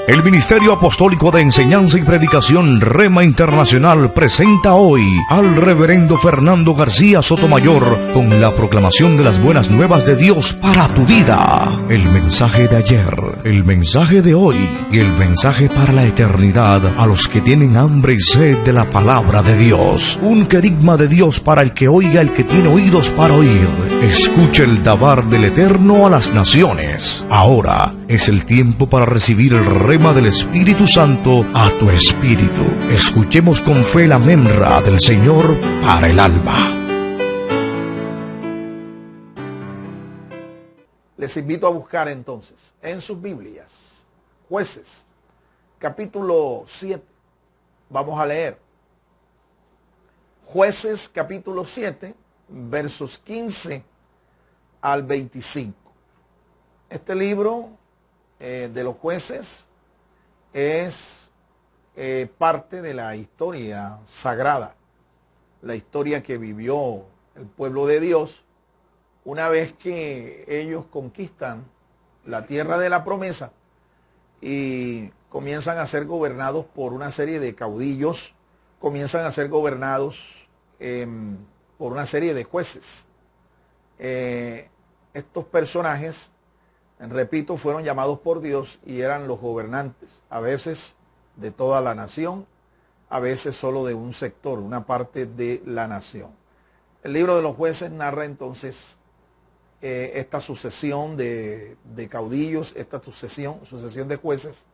El Ministerio Apostólico de Enseñanza y Predicación Rema Internacional presenta hoy al Reverendo Fernando García Sotomayor con la proclamación de las buenas nuevas de Dios para tu vida. El mensaje de ayer, el mensaje de hoy y el mensaje para la eternidad a los que tienen hambre y sed de la palabra de Dios. Un querigma de Dios para el que oiga, el que tiene oídos para oír. Escuche el dabar del Eterno a las naciones. Ahora es el tiempo para recibir el rema del Espíritu Santo a tu espíritu. Escuchemos con fe la memra del Señor para el alma. Les invito a buscar entonces en sus Biblias Jueces, capítulo 7. Vamos a leer Jueces, capítulo 7, versos 15 al 25. Este libro de los jueces es parte de la historia sagrada, la historia que vivió el pueblo de Dios una vez que ellos conquistan la tierra de la promesa y comienzan a ser gobernados por una serie de caudillos, comienzan a ser gobernados por una serie de jueces. Estos personajes, repito, fueron llamados por Dios y eran los gobernantes, a veces de toda la nación, a veces solo de un sector, una parte de la nación. El libro de los jueces narra entonces esta sucesión de caudillos, esta sucesión de jueces,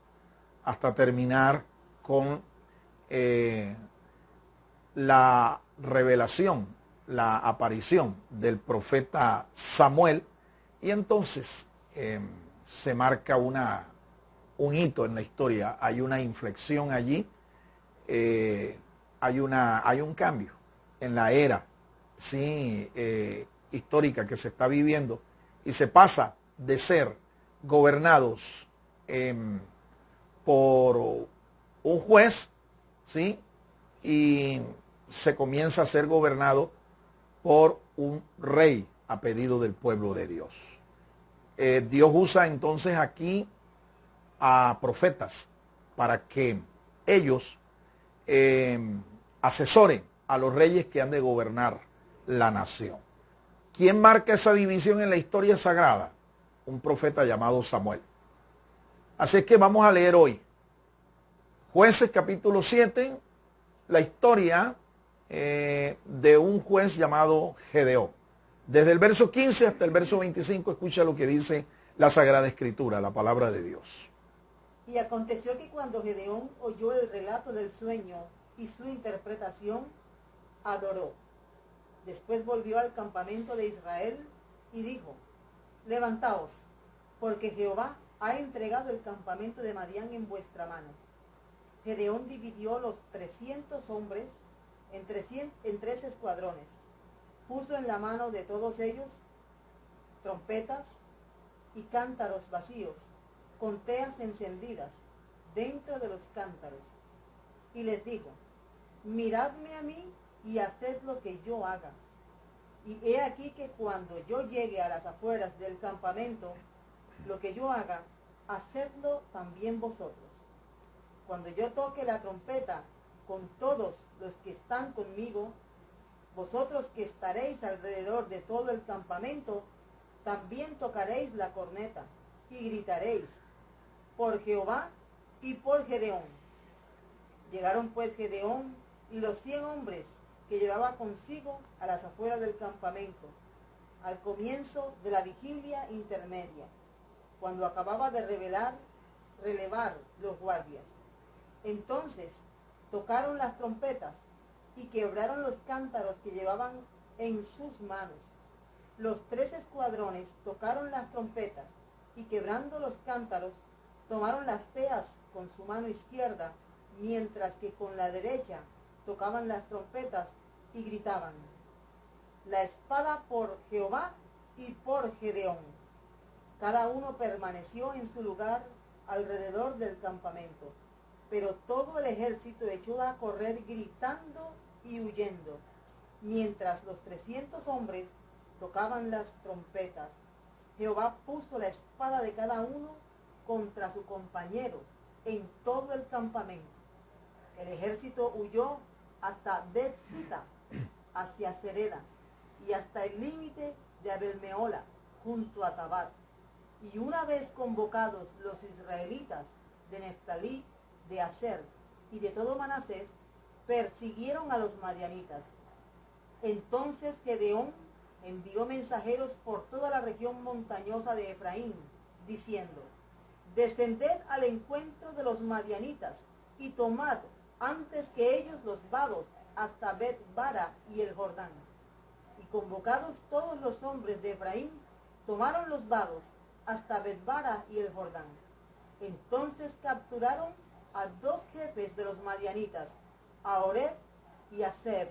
hasta terminar con la revelación, la aparición del profeta Samuel, y entonces se marca un hito en la historia, hay una inflexión allí, hay un cambio en la era, ¿sí? Histórica que se está viviendo, y se pasa de ser gobernados por un juez, ¿sí? Y se comienza a ser gobernado por un rey a pedido del pueblo de Dios. Dios usa entonces aquí a profetas para que ellos asesoren a los reyes que han de gobernar la nación. ¿Quién marca esa división en la historia sagrada? Un profeta llamado Samuel. Así es que vamos a leer hoy Jueces capítulo 7, la historia de un juez llamado Gedeón. Desde el verso 15 hasta el verso 25, escucha lo que dice la Sagrada Escritura, la palabra de Dios. Y aconteció que cuando Gedeón oyó el relato del sueño y su interpretación, adoró. Después volvió al campamento de Israel y dijo: levantaos, porque Jehová ha entregado el campamento de Madián en vuestra mano. Gedeón dividió los 300 hombres en 3 escuadrones. Puso en la mano de todos ellos trompetas y cántaros vacíos, con teas encendidas dentro de los cántaros. Y les dijo: miradme a mí y haced lo que yo haga. Y he aquí que cuando yo llegue a las afueras del campamento, lo que yo haga, hacedlo también vosotros. Cuando yo toque la trompeta con todos los que están conmigo, vosotros que estaréis alrededor de todo el campamento, también tocaréis la corneta y gritaréis: por Jehová y por Gedeón. Llegaron pues Gedeón y los 100 hombres que llevaba consigo a las afueras del campamento, al comienzo de la vigilia intermedia, cuando acababa de relevar los guardias. Entonces tocaron las trompetas y quebraron los cántaros que llevaban en sus manos. Los 3 escuadrones tocaron las trompetas y, quebrando los cántaros, tomaron las teas con su mano izquierda, mientras que con la derecha tocaban las trompetas y gritaban: la espada por Jehová y por Gedeón. Cada uno permaneció en su lugar alrededor del campamento, pero todo el ejército echó a correr gritando y huyendo, mientras los 300 hombres tocaban las trompetas. Jehová puso la espada de cada uno contra su compañero, en todo el campamento. El ejército huyó hasta Bet-Sita, hacia Sereda, y hasta el límite de Abel-Mehola, junto a Tabat. Y una vez convocados los israelitas de Neftalí, de Aser y de todo Manasés, persiguieron a los madianitas. Entonces Gedeón envió mensajeros por toda la región montañosa de Efraín, diciendo: descended al encuentro de los madianitas y tomad antes que ellos los vados hasta Bet-Bara y el Jordán. Y convocados todos los hombres de Efraín, tomaron los vados hasta Bet-Bara y el Jordán. Entonces capturaron a 2 jefes de los madianitas, a Oreb y a Seb.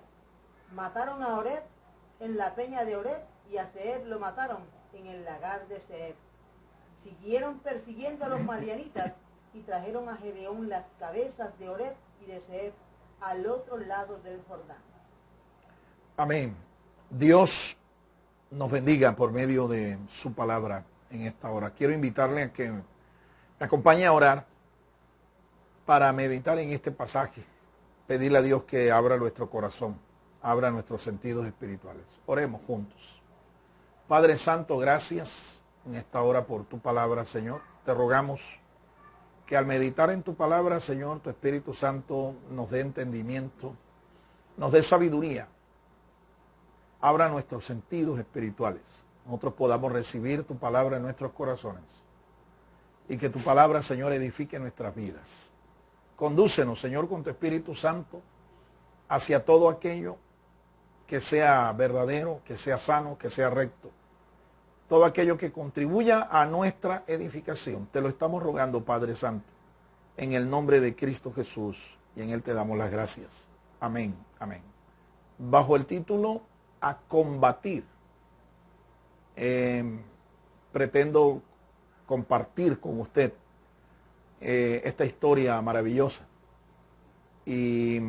Mataron a Oreb en la peña de Oreb, y a Seb lo mataron en el lagar de Seb. Siguieron persiguiendo a los madianitas y trajeron a Gedeón las cabezas de Oreb y de Seb al otro lado del Jordán. Amén. Dios nos bendiga por medio de su palabra en esta hora. Quiero invitarle a que me acompañe a orar para meditar en este pasaje. Pedirle a Dios que abra nuestro corazón, abra nuestros sentidos espirituales. Oremos juntos. Padre Santo, gracias en esta hora por tu palabra, Señor. Te rogamos que al meditar en tu palabra, Señor, tu Espíritu Santo nos dé entendimiento, nos dé sabiduría. Abra nuestros sentidos espirituales. Nosotros podamos recibir tu palabra en nuestros corazones. Y que tu palabra, Señor, edifique nuestras vidas. Condúcenos, Señor, con tu Espíritu Santo hacia todo aquello que sea verdadero, que sea sano, que sea recto. Todo aquello que contribuya a nuestra edificación. Te lo estamos rogando, Padre Santo, en el nombre de Cristo Jesús, y en Él te damos las gracias. Amén, amén. Bajo el título A combatir, pretendo compartir con usted esta historia maravillosa y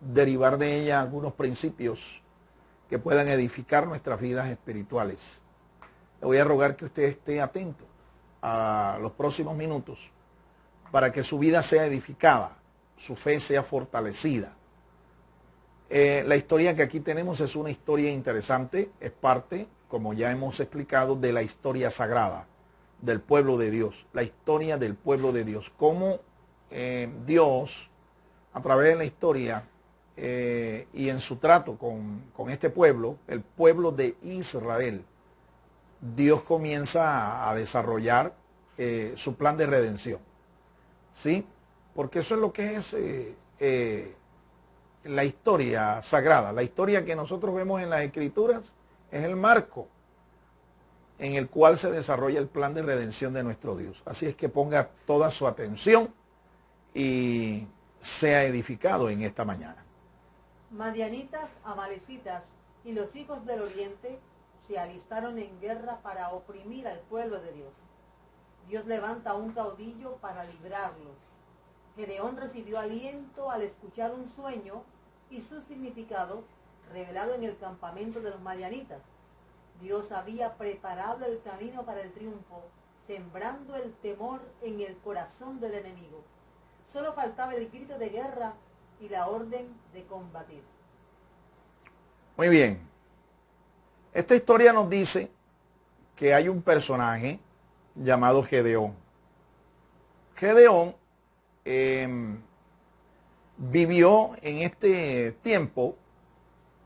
derivar de ella algunos principios que puedan edificar nuestras vidas espirituales. Le voy a rogar que usted esté atento a los próximos minutos para que su vida sea edificada, su fe sea fortalecida. La historia que aquí tenemos es una historia interesante, es parte, como ya hemos explicado, de la historia sagrada del pueblo de Dios, la historia del pueblo de Dios, cómo Dios, a través de la historia y en su trato con este pueblo, el pueblo de Israel, Dios comienza a desarrollar su plan de redención, ¿sí? Porque eso es lo que es la historia sagrada. La historia que nosotros vemos en las Escrituras es el marco en el cual se desarrolla el plan de redención de nuestro Dios. Así es que ponga toda su atención y sea edificado en esta mañana. Madianitas, amalecitas y los hijos del oriente se alistaron en guerra para oprimir al pueblo de Dios. Dios levanta un caudillo para librarlos. Gedeón recibió aliento al escuchar un sueño y su significado revelado en el campamento de los madianitas. Dios había preparado el camino para el triunfo, sembrando el temor en el corazón del enemigo. Solo faltaba el grito de guerra y la orden de combatir. Muy bien. Esta historia nos dice que hay un personaje llamado Gedeón. Gedeón vivió en este tiempo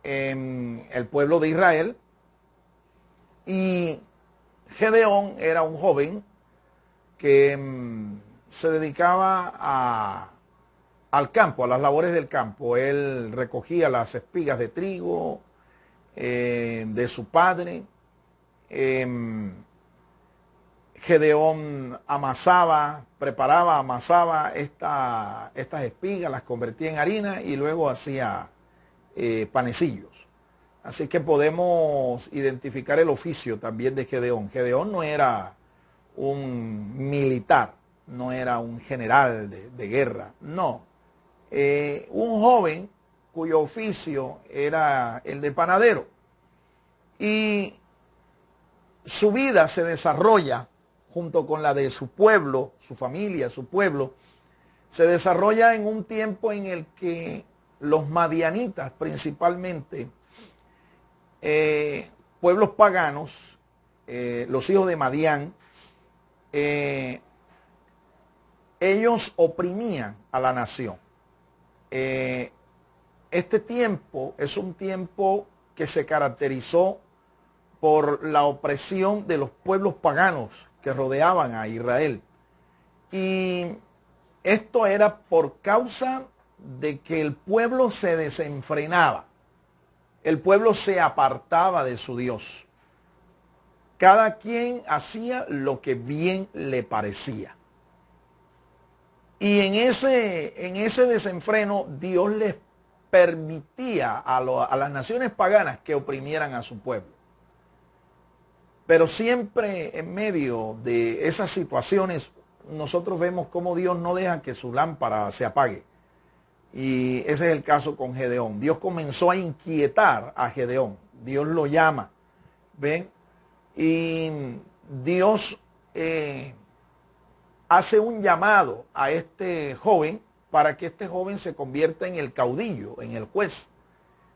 en el pueblo de Israel, y Gedeón era un joven que se dedicaba al campo, a las labores del campo. Él recogía las espigas de trigo de su padre. Gedeón amasaba estas espigas, las convertía en harina y luego hacía panecillos. Así que podemos identificar el oficio también de Gedeón. Gedeón no era un militar, no era un general de guerra, no. Un joven cuyo oficio era el de panadero. Y su vida se desarrolla junto con la de su pueblo, su familia, su pueblo, se desarrolla en un tiempo en el que los madianitas principalmente, pueblos paganos, los hijos de Madián, ellos oprimían a la nación. Este tiempo es un tiempo que se caracterizó por la opresión de los pueblos paganos que rodeaban a Israel. Y esto era por causa de que el pueblo se desenfrenaba. El pueblo se apartaba de su Dios. Cada quien hacía lo que bien le parecía. Y en ese desenfreno, Dios les permitía a las naciones paganas que oprimieran a su pueblo. Pero siempre en medio de esas situaciones, nosotros vemos cómo Dios no deja que su lámpara se apague. Y ese es el caso con Gedeón. Dios comenzó a inquietar a Gedeón. Dios lo llama. ¿Ven? Y Dios hace un llamado a este joven para que este joven se convierta en el caudillo, en el juez,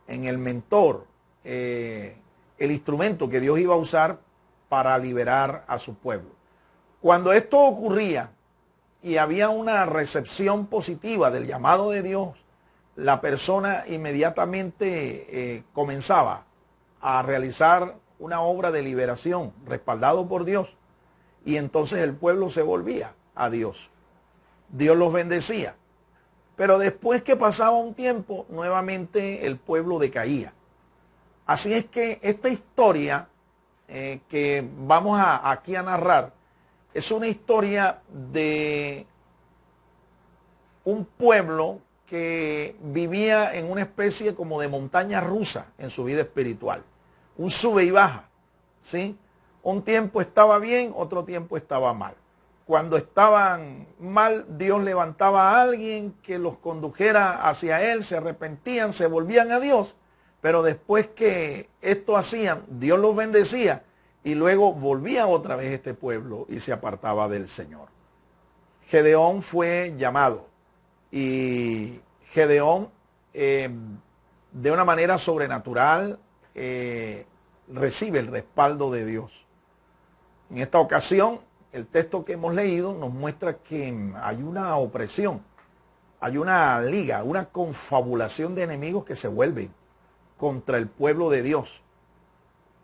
en el mentor, el instrumento que Dios iba a usar para liberar a su pueblo. Cuando esto ocurría y había una recepción positiva del llamado de Dios, la persona inmediatamente comenzaba a realizar una obra de liberación respaldado por Dios, y entonces el pueblo se volvía a Dios. Dios los bendecía. Pero después que pasaba un tiempo, nuevamente el pueblo decaía. Así es que esta historia que vamos aquí a narrar es una historia de un pueblo que vivía en una especie como de montaña rusa en su vida espiritual. Un sube y baja, ¿sí? Un tiempo estaba bien, otro tiempo estaba mal. Cuando estaban mal, Dios levantaba a alguien que los condujera hacia Él, se arrepentían, se volvían a Dios, pero después que esto hacían, Dios los bendecía y luego volvía otra vez este pueblo y se apartaba del Señor. Gedeón fue llamado y Gedeón de una manera sobrenatural recibe el respaldo de Dios. En esta ocasión, el texto que hemos leído nos muestra que hay una opresión, hay una liga, una confabulación de enemigos que se vuelven contra el pueblo de Dios.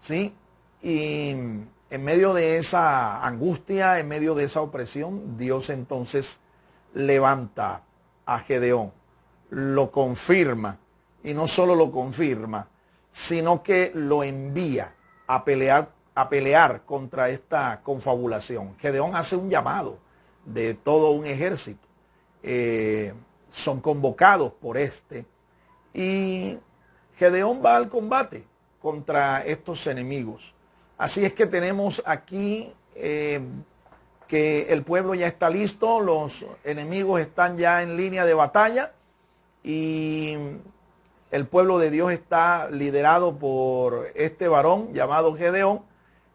¿Sí? Y en medio de esa angustia, en medio de esa opresión, Dios entonces levanta a Gedeón, lo confirma, y no solo lo confirma, sino que lo envía a pelear contra esta confabulación. Gedeón hace un llamado de todo un ejército. Son convocados por y Gedeón va al combate contra estos enemigos. Así es que tenemos aquí que el pueblo ya está listo, los enemigos están ya en línea de batalla y el pueblo de Dios está liderado por este varón llamado Gedeón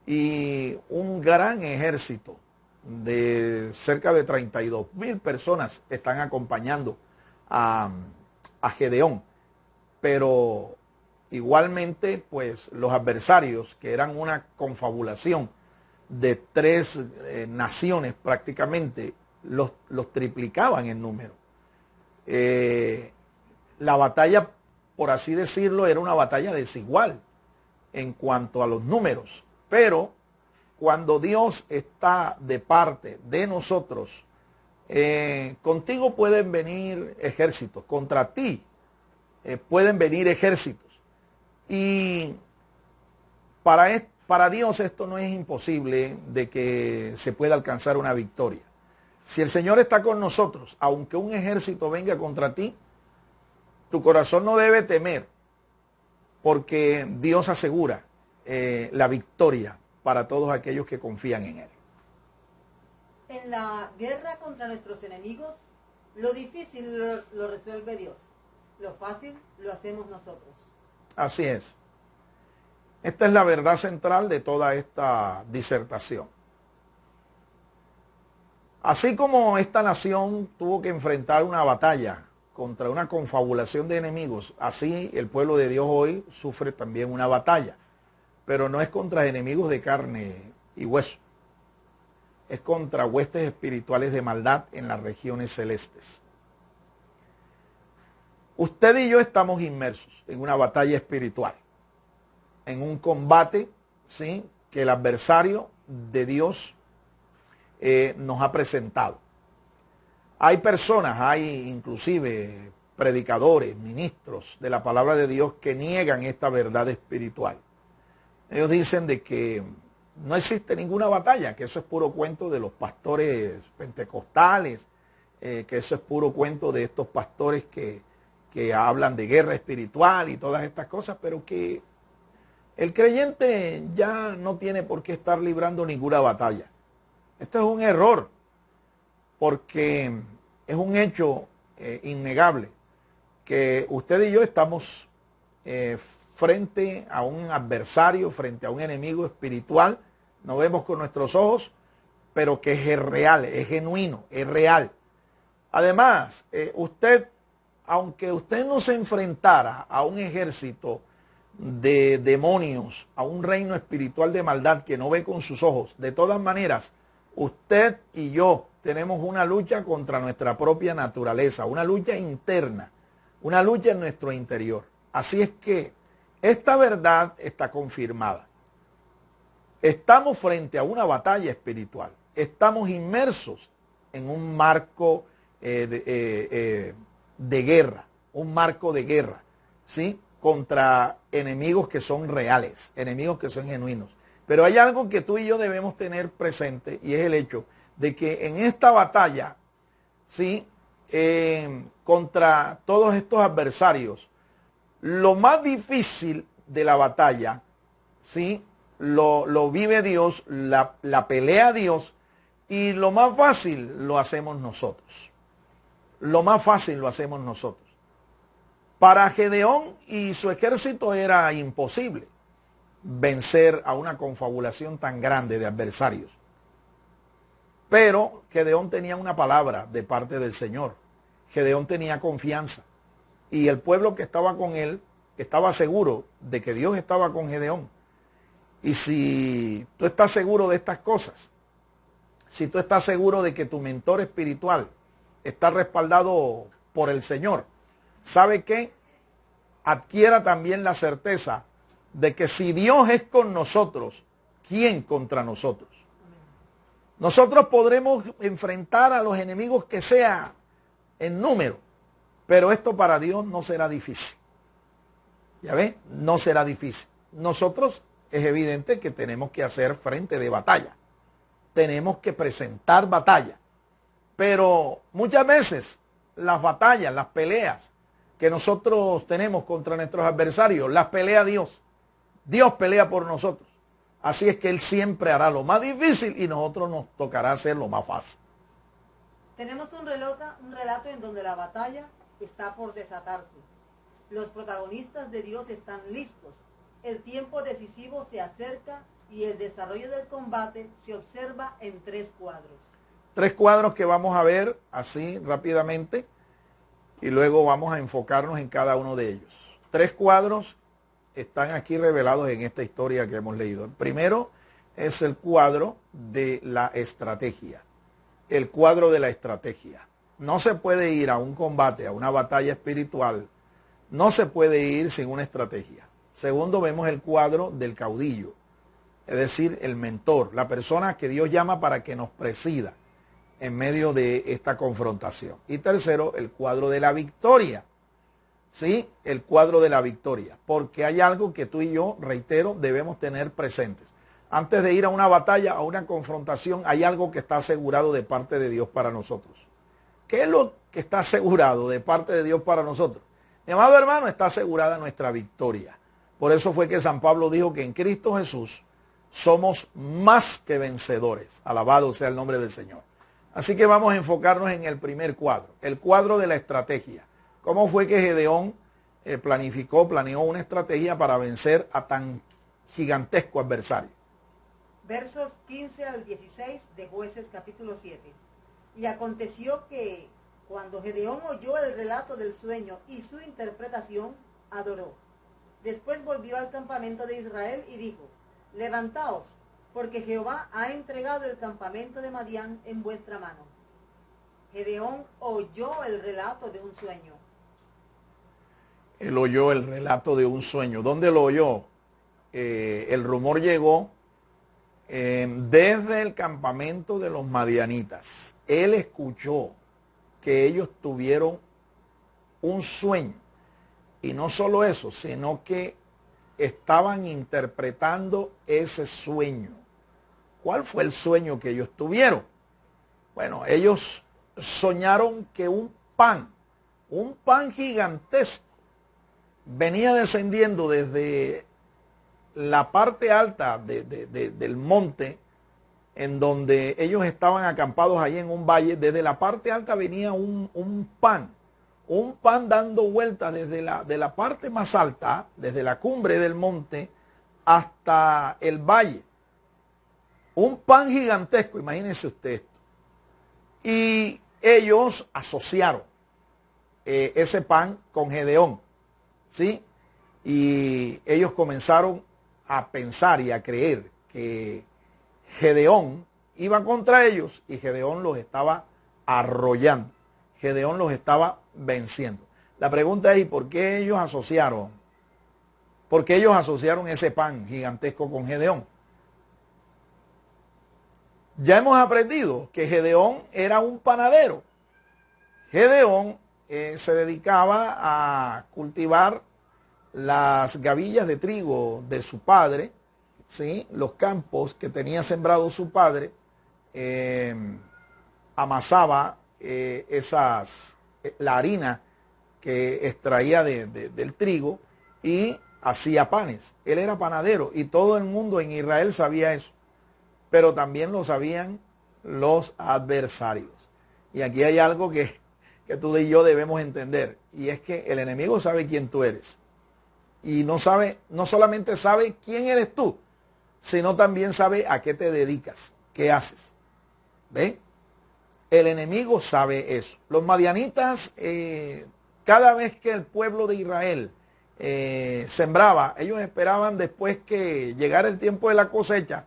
y un gran ejército de cerca de 32,000 personas están acompañando a Gedeón. Pero igualmente, pues los adversarios, que eran una confabulación de 3 naciones prácticamente, los triplicaban en número. La batalla, por así decirlo, era una batalla desigual en cuanto a los números. Pero cuando Dios está de parte de nosotros, contigo pueden venir ejércitos, contra ti pueden venir ejércitos. Y para Dios esto no es imposible de que se pueda alcanzar una victoria. Si el Señor está con nosotros, aunque un ejército venga contra ti, tu corazón no debe temer, porque Dios asegura la victoria para todos aquellos que confían en Él. En la guerra contra nuestros enemigos, lo difícil lo resuelve Dios. Lo fácil lo hacemos nosotros. Así es. Esta es la verdad central de toda esta disertación. Así como esta nación tuvo que enfrentar una batalla contra una confabulación de enemigos, así el pueblo de Dios hoy sufre también una batalla, pero no es contra enemigos de carne y hueso, es contra huestes espirituales de maldad en las regiones celestes. Usted y yo estamos inmersos en una batalla espiritual, en un combate, ¿sí?, que el adversario de Dios nos ha presentado. Hay personas, hay inclusive predicadores, ministros de la palabra de Dios que niegan esta verdad espiritual. Ellos dicen de que no existe ninguna batalla, que eso es puro cuento de los pastores pentecostales, que eso es puro cuento de estos pastores que hablan de guerra espiritual y todas estas cosas, pero que el creyente ya no tiene por qué estar librando ninguna batalla. Esto es un error, porque es un hecho innegable que usted y yo estamos frente a un adversario, frente a un enemigo espiritual. No vemos con nuestros ojos, pero que es real, es genuino, es real. Además, aunque usted no se enfrentara a un ejército de demonios, a un reino espiritual de maldad que no ve con sus ojos, de todas maneras, usted y yo tenemos una lucha contra nuestra propia naturaleza, una lucha interna, una lucha en nuestro interior. Así es que esta verdad está confirmada. Estamos frente a una batalla espiritual. Estamos inmersos en un marco de guerra, un marco de guerra, ¿sí?, contra enemigos que son reales, enemigos que son genuinos. Pero hay algo que tú y yo debemos tener presente, y es el hecho de que en esta batalla, ¿sí?, contra todos estos adversarios, lo más difícil de la batalla, ¿sí?, lo vive Dios, la pelea Dios, y lo más fácil lo hacemos nosotros. Lo más fácil lo hacemos nosotros. Para Gedeón y su ejército era imposible vencer a una confabulación tan grande de adversarios. Pero Gedeón tenía una palabra de parte del Señor. Gedeón tenía confianza. Y el pueblo que estaba con él estaba seguro de que Dios estaba con Gedeón. Y si tú estás seguro de estas cosas, si tú estás seguro de que tu mentor espiritual está respaldado por el Señor, ¿sabe qué? Adquiera también la certeza de que si Dios es con nosotros, ¿quién contra nosotros? Nosotros podremos enfrentar a los enemigos que sea en número, pero esto para Dios no será difícil. ¿Ya ven? No será difícil. Nosotros es evidente que tenemos que hacer frente de batalla. Tenemos que presentar batalla. Pero muchas veces las batallas, las peleas que nosotros tenemos contra nuestros adversarios, las pelea Dios. Dios pelea por nosotros. Así es que Él siempre hará lo más difícil y nosotros nos tocará hacer lo más fácil. Tenemos un relato en donde la batalla está por desatarse. Los protagonistas de Dios están listos. El tiempo decisivo se acerca y el desarrollo del combate se observa en 3 cuadros. 3 cuadros que vamos a ver así rápidamente y luego vamos a enfocarnos en cada uno de ellos. 3 cuadros están aquí revelados en esta historia que hemos leído. El primero es el cuadro de la estrategia. El cuadro de la estrategia. No se puede ir a un combate, a una batalla espiritual, no se puede ir sin una estrategia. Segundo, vemos el cuadro del caudillo, es decir, el mentor, la persona que Dios llama para que nos presida en medio de esta confrontación. Y tercero, el cuadro de la victoria. ¿Sí? El cuadro de la victoria. Porque hay algo que tú y yo, reitero, debemos tener presentes. Antes de ir a una batalla, a una confrontación, hay algo que está asegurado de parte de Dios para nosotros. ¿Qué es lo que está asegurado de parte de Dios para nosotros? Mi amado hermano, está asegurada nuestra victoria. Por eso fue que San Pablo dijo que en Cristo Jesús somos más que vencedores. Alabado sea el nombre del Señor. Así que vamos a enfocarnos en el primer cuadro, el cuadro de la estrategia. ¿Cómo fue que Gedeón planeó una estrategia para vencer a tan gigantesco adversario? Versos 15 al 16 de Jueces capítulo 7. Y aconteció que cuando Gedeón oyó el relato del sueño y su interpretación, adoró. Después volvió al campamento de Israel y dijo, levantaos, porque Jehová ha entregado el campamento de Madián en vuestra mano. Gedeón oyó el relato de un sueño. Él oyó el relato de un sueño. ¿Dónde lo oyó? El rumor llegó desde el campamento de los madianitas. Él escuchó que ellos tuvieron un sueño. Y no solo eso, sino que estaban interpretando ese sueño. ¿Cuál fue el sueño que ellos tuvieron? Bueno, ellos soñaron que un pan gigantesco, venía descendiendo desde la parte alta del monte, en donde ellos estaban acampados allí en un valle. Desde la parte alta venía un pan dando vueltas desde la parte más alta, desde la cumbre del monte hasta el valle. Un pan gigantesco, imagínense usted esto. Y ellos asociaron ese pan con Gedeón, ¿sí? Y ellos comenzaron a pensar y a creer que Gedeón iba contra ellos y Gedeón los estaba arrollando. Gedeón los estaba venciendo. La pregunta es, ¿y por qué ellos asociaron? ¿Por qué ellos asociaron ese pan gigantesco con Gedeón? Ya hemos aprendido que Gedeón era un panadero. Gedeón se dedicaba a cultivar las gavillas de trigo de su padre, ¿sí? Los campos que tenía sembrado su padre, amasaba la harina que extraía del trigo y hacía panes. Él era panadero y todo el mundo en Israel sabía eso, pero también lo sabían los adversarios. Y aquí hay algo que tú y yo debemos entender, y es que el enemigo sabe quién tú eres. Y no solamente sabe quién eres tú, sino también sabe a qué te dedicas, qué haces. ¿Ve? El enemigo sabe eso. Los madianitas, cada vez que el pueblo de Israel sembraba, ellos esperaban después que llegara el tiempo de la cosecha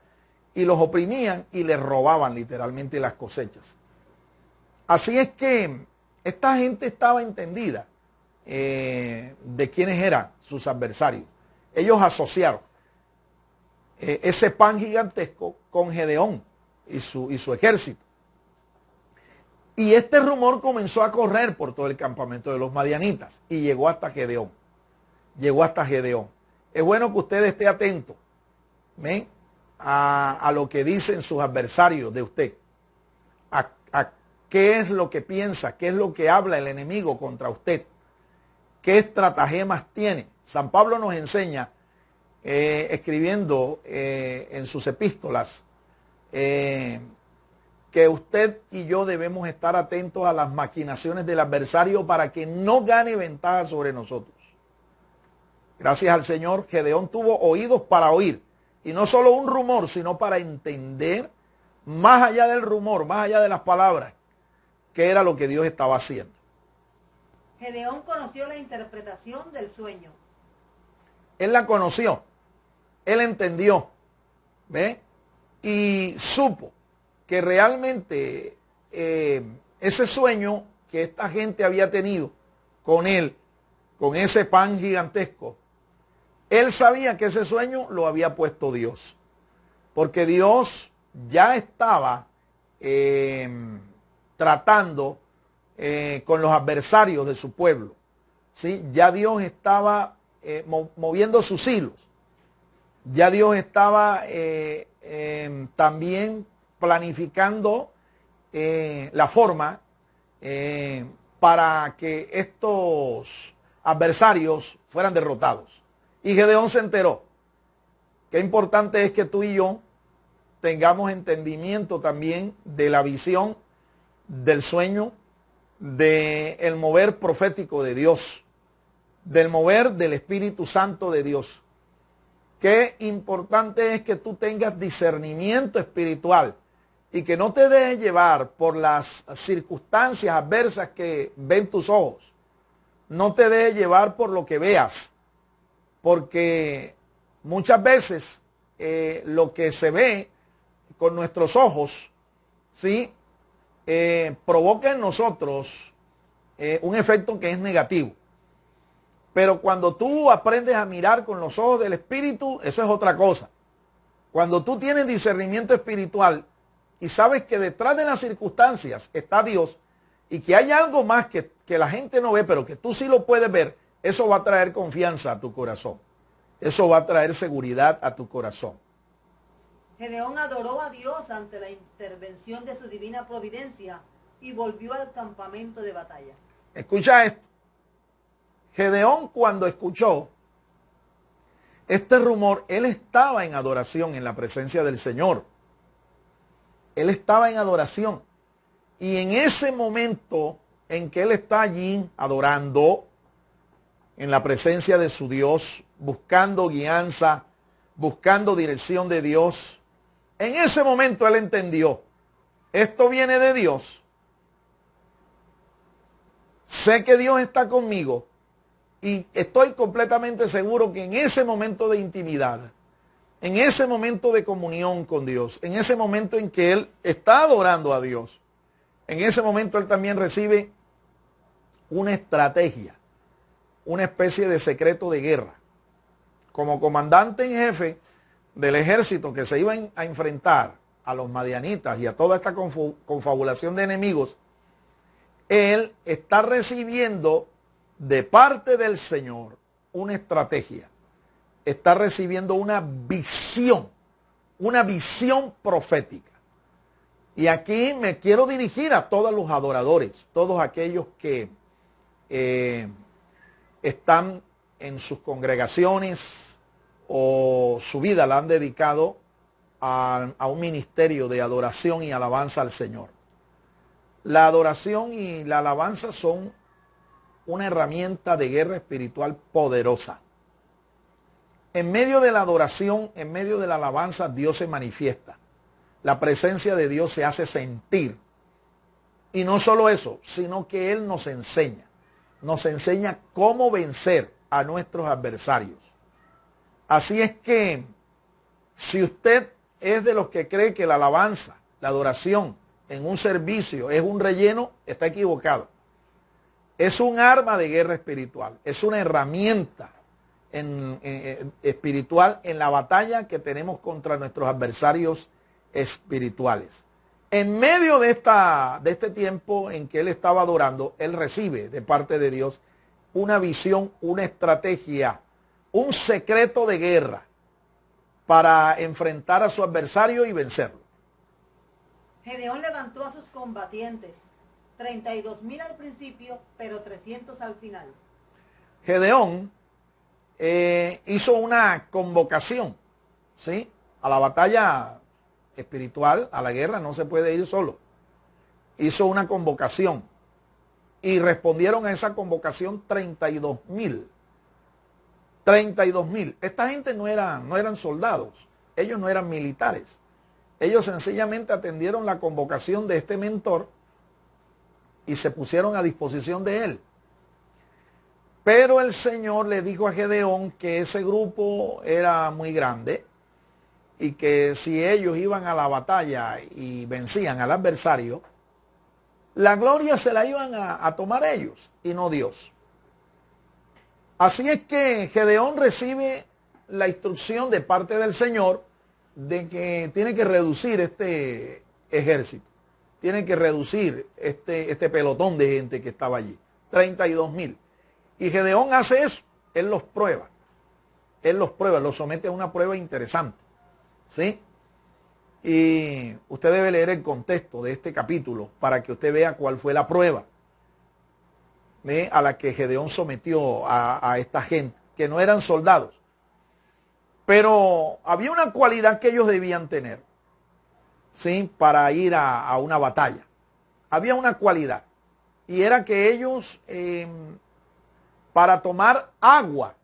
y los oprimían y les robaban literalmente las cosechas. Así es que esta gente estaba entendida de quiénes eran sus adversarios. Ellos asociaron ese pan gigantesco con Gedeón y su ejército. Y este rumor comenzó a correr por todo el campamento de los madianitas y llegó hasta Gedeón. Llegó hasta Gedeón. Es bueno que usted esté atento, ¿ven?, a lo que dicen sus adversarios de usted. A qué es lo que piensa, qué es lo que habla el enemigo contra usted. ¿Qué estratagemas tiene? San Pablo nos enseña, escribiendo en sus epístolas, que usted y yo debemos estar atentos a las maquinaciones del adversario para que no gane ventaja sobre nosotros. Gracias al Señor, Gedeón tuvo oídos para oír. Y no solo un rumor, sino para entender, más allá del rumor, más allá de las palabras, qué era lo que Dios estaba haciendo. Gedeón conoció la interpretación del sueño. Él la conoció, él entendió, ¿ve? Y supo que realmente ese sueño que esta gente había tenido con él, con ese pan gigantesco, él sabía que ese sueño lo había puesto Dios, porque Dios ya estaba tratando con los adversarios de su pueblo, ¿sí? Ya Dios estaba moviendo sus hilos, ya Dios estaba también planificando la forma para que estos adversarios fueran derrotados. Y Gedeón se enteró. Qué importante es que tú y yo tengamos entendimiento también de la visión, del sueño, del mover profético de Dios, del mover del Espíritu Santo de Dios. Qué importante es que tú tengas discernimiento espiritual y que no te dejes llevar por las circunstancias adversas que ven tus ojos. No te dejes llevar por lo que veas, porque muchas veces lo que se ve con nuestros ojos, ¿sí? Provoca en nosotros un efecto que es negativo. Pero cuando tú aprendes a mirar con los ojos del Espíritu, eso es otra cosa. Cuando tú tienes discernimiento espiritual y sabes que detrás de las circunstancias está Dios y que hay algo más que la gente no ve, pero que tú sí lo puedes ver, eso va a traer confianza a tu corazón. Eso va a traer seguridad a tu corazón. Gedeón adoró a Dios ante la intervención de su divina providencia y volvió al campamento de batalla. Escucha esto. Gedeón, cuando escuchó este rumor, él estaba en adoración en la presencia del Señor. Él estaba en adoración. Y en ese momento en que él está allí adorando, en la presencia de su Dios, buscando guianza, buscando dirección de Dios, en ese momento él entendió, esto viene de Dios. Sé que Dios está conmigo y estoy completamente seguro que en ese momento de intimidad, en ese momento de comunión con Dios, en ese momento en que él está adorando a Dios, en ese momento él también recibe una estrategia, una especie de secreto de guerra. Como comandante en jefe del ejército que se iba a enfrentar a los madianitas y a toda esta confabulación de enemigos, él está recibiendo de parte del Señor una estrategia. Está recibiendo una visión profética. Y aquí me quiero dirigir a todos los adoradores, todos aquellos que están en sus congregaciones o su vida la han dedicado a un ministerio de adoración y alabanza al Señor. La adoración y la alabanza son una herramienta de guerra espiritual poderosa. En medio de la adoración, en medio de la alabanza, Dios se manifiesta. La presencia de Dios se hace sentir. Y no solo eso, sino que Él nos enseña. Nos enseña cómo vencer a nuestros adversarios. Así es que, si usted es de los que cree que la alabanza, la adoración en un servicio es un relleno, está equivocado. Es un arma de guerra espiritual. Es una herramienta espiritual en la batalla que tenemos contra nuestros adversarios espirituales. En medio de este tiempo en que él estaba adorando, él recibe de parte de Dios una visión, una estrategia, un secreto de guerra para enfrentar a su adversario y vencerlo. Gedeón levantó a sus combatientes, 32,000 al principio, pero 300 al final. Gedeón hizo una convocación, ¿sí? A la batalla espiritual, a la guerra, no se puede ir solo. Hizo una convocación y respondieron a esa convocación 32,000. 32,000. Esta gente no eran soldados, ellos no eran militares. Ellos sencillamente atendieron la convocación de este mentor y se pusieron a disposición de él. Pero el Señor le dijo a Gedeón que ese grupo era muy grande y que si ellos iban a la batalla y vencían al adversario, la gloria se la iban a tomar ellos y no Dios. Así es que Gedeón recibe la instrucción de parte del Señor de que tiene que reducir este ejército, tiene que reducir este pelotón de gente que estaba allí, 32,000. Y Gedeón hace eso, él los prueba, los somete a una prueba interesante, ¿sí? Y usted debe leer el contexto de este capítulo para que usted vea cuál fue la prueba a la que Gedeón sometió a esta gente, que no eran soldados. Pero había una cualidad que ellos debían tener, ¿sí? Para ir a una batalla. Había una cualidad, y era que ellos, para tomar agua,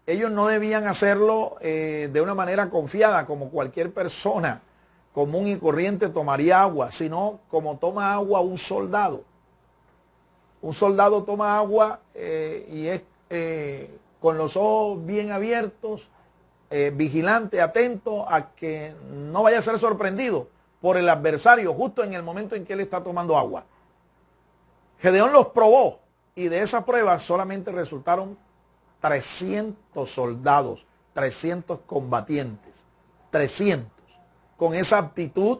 ellos no debían hacerlo de una manera confiada, como cualquier persona común y corriente tomaría agua, sino como toma agua un soldado. Un soldado toma agua y es con los ojos bien abiertos, vigilante, atento a que no vaya a ser sorprendido por el adversario justo en el momento en que él está tomando agua. Gedeón los probó y de esa prueba solamente resultaron 300 soldados, 300 combatientes, 300, con esa aptitud,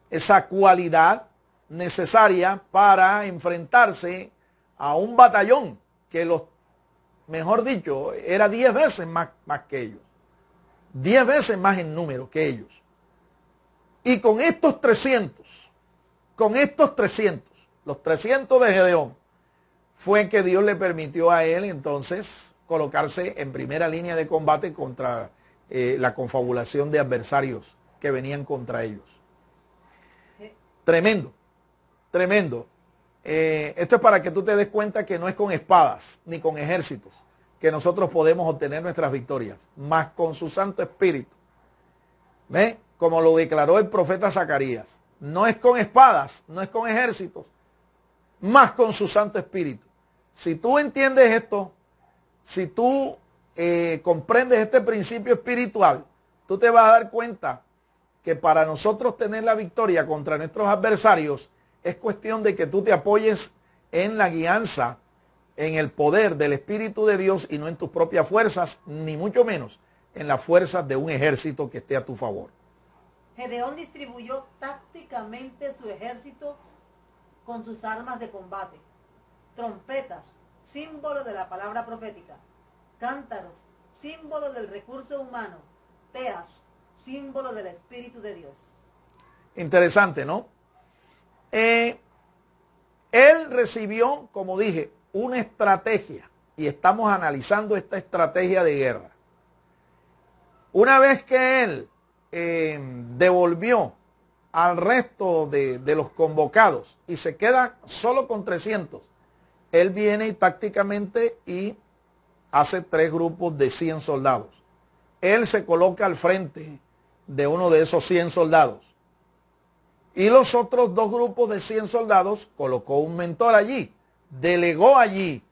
esa cualidad necesaria para enfrentarse a un batallón que mejor dicho, era 10 veces más que ellos, 10 veces más en número que ellos. Y con estos 300, los 300 de Gedeón, fue que Dios le permitió a él entonces colocarse en primera línea de combate contra la confabulación de adversarios que venían contra ellos. Tremendo, tremendo. Esto es para que tú te des cuenta que no es con espadas ni con ejércitos que nosotros podemos obtener nuestras victorias, más con su Santo Espíritu. ¿Ve? Como lo declaró el profeta Zacarías. No es con espadas, no es con ejércitos, más con su Santo Espíritu. Si tú entiendes esto, si tú comprendes este principio espiritual, tú te vas a dar cuenta que para nosotros tener la victoria contra nuestros adversarios es cuestión de que tú te apoyes en la guianza, en el poder del Espíritu de Dios y no en tus propias fuerzas, ni mucho menos en las fuerzas de un ejército que esté a tu favor. Gedeón distribuyó tácticamente su ejército con sus armas de combate: trompetas, símbolo de la palabra profética; cántaros, símbolo del recurso humano; teas, símbolo del Espíritu de Dios. Interesante, ¿no? Él recibió, como dije, una estrategia y estamos analizando esta estrategia de guerra. Una vez que él devolvió al resto de los convocados y se queda solo con 300, él viene tácticamente y hace 3 grupos de 100 soldados. Él se coloca al frente de uno de esos 100 soldados. Y los otros 2 grupos de 100 soldados colocó un mentor allí, delegó allí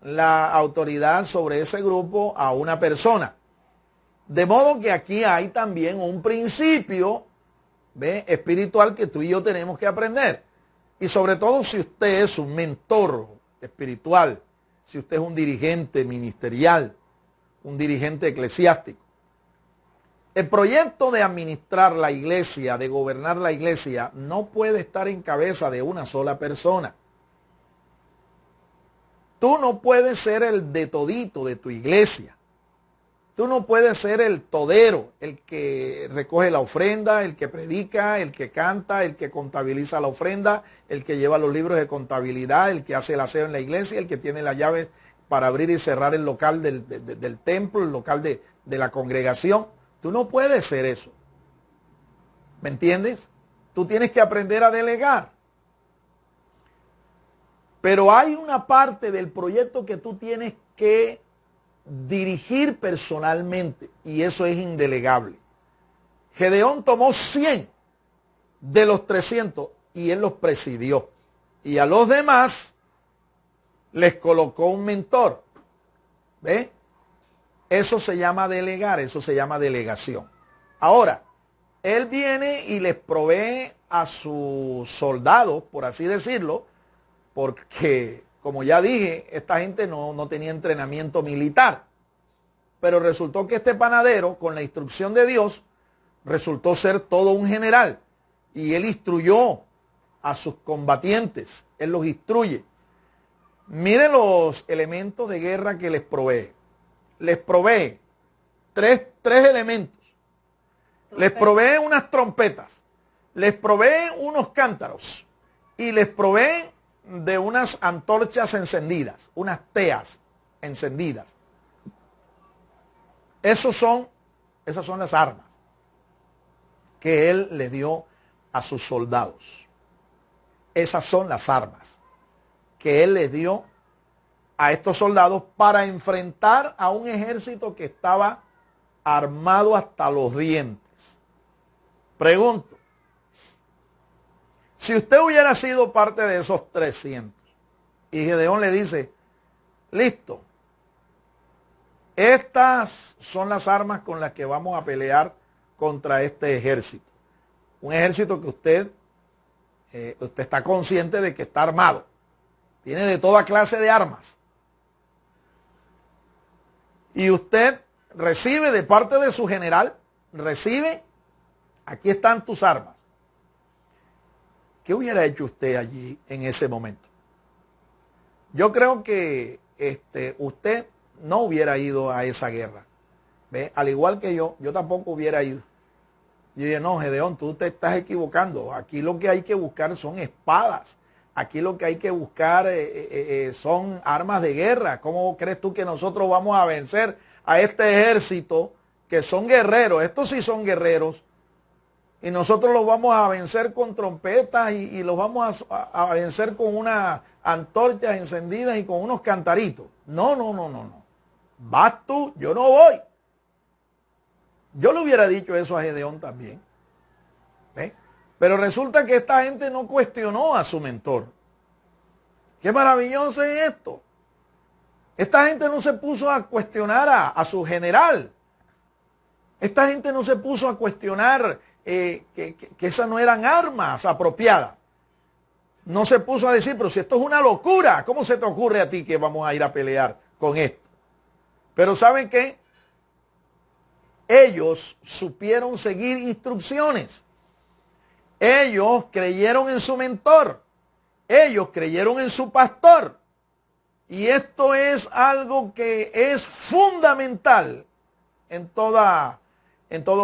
la autoridad sobre ese grupo a una persona. De modo que aquí hay también un principio, ¿ve?, espiritual que tú y yo tenemos que aprender. Y sobre todo si usted es un mentor espiritual, si usted es un dirigente ministerial, un dirigente eclesiástico. El proyecto de administrar la iglesia, de gobernar la iglesia, no puede estar en cabeza de una sola persona. Tú no puedes ser el de todito de tu iglesia. Tú no puedes ser el todero, el que recoge la ofrenda, el que predica, el que canta, el que contabiliza la ofrenda, el que lleva los libros de contabilidad, el que hace el aseo en la iglesia, el que tiene las llaves para abrir y cerrar el local del templo, el local de la congregación. Tú no puedes ser eso. ¿Me entiendes? Tú tienes que aprender a delegar. Pero hay una parte del proyecto que tú tienes que dirigir personalmente y eso es indelegable. Gedeón tomó 100 de los 300 y él los presidió. Y a los demás les colocó un mentor. ¿Ve? Eso se llama delegar, eso se llama delegación. Ahora, él viene y les provee a sus soldados, por así decirlo, porque, como ya dije, esta gente no tenía entrenamiento militar. Pero resultó que este panadero, con la instrucción de Dios, resultó ser todo un general. Y él instruyó a sus combatientes, él los instruye. Miren los elementos de guerra que les provee. Les provee tres elementos. Les provee unas trompetas, les provee unos cántaros y les provee de unas antorchas encendidas, unas teas encendidas. Esas son las armas que él le dio a sus soldados. Esas son las armas que él les dio a estos soldados para enfrentar a un ejército que estaba armado hasta los dientes. Pregunto, si usted hubiera sido parte de esos 300 y Gedeón le dice, listo, estas son las armas con las que vamos a pelear contra este ejército. Un ejército que usted está consciente de que está armado. Tiene de toda clase de armas. Y usted recibe de parte de su general, aquí están tus armas. ¿Qué hubiera hecho usted allí en ese momento? Yo creo que usted no hubiera ido a esa guerra. ¿Ve? Al igual que yo tampoco hubiera ido. Y dije, no, Gedeón, tú te estás equivocando. Aquí lo que hay que buscar son espadas. Aquí lo que hay que buscar son armas de guerra. ¿Cómo crees tú que nosotros vamos a vencer a este ejército que son guerreros? Estos sí son guerreros. Y nosotros los vamos a vencer con trompetas y los vamos a vencer con unas antorchas encendidas y con unos cantaritos. No. Vas tú, yo no voy. Yo le hubiera dicho eso a Gedeón también. ¿Ve? Pero resulta que esta gente no cuestionó a su mentor. Qué maravilloso es esto. Esta gente no se puso a cuestionar a su general. Esta gente no se puso a cuestionar que esas no eran armas apropiadas. No se puso a decir, pero si esto es una locura, ¿cómo se te ocurre a ti que vamos a ir a pelear con esto? Pero ¿saben qué? Ellos supieron seguir instrucciones. Ellos creyeron en su mentor. Ellos creyeron en su pastor. Y esto es algo que es fundamental en todo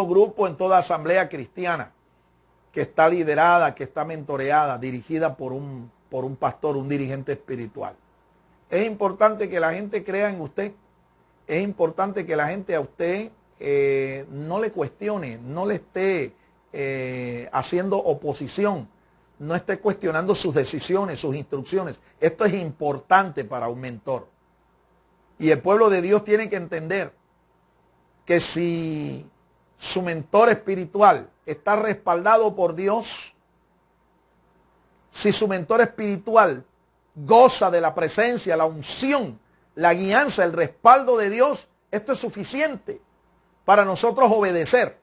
grupo, en toda asamblea cristiana que está liderada, que está mentoreada, dirigida por un pastor, un dirigente espiritual. Es importante que la gente crea en usted. Es importante que la gente a usted no le cuestione, no le esté haciendo oposición, no esté cuestionando sus decisiones, sus instrucciones. Esto es importante para un mentor. Y el pueblo de Dios tiene que entender que si su mentor espiritual está respaldado por Dios, si su mentor espiritual goza de la presencia, la unción, la guianza, el respaldo de Dios, esto es suficiente para nosotros obedecer,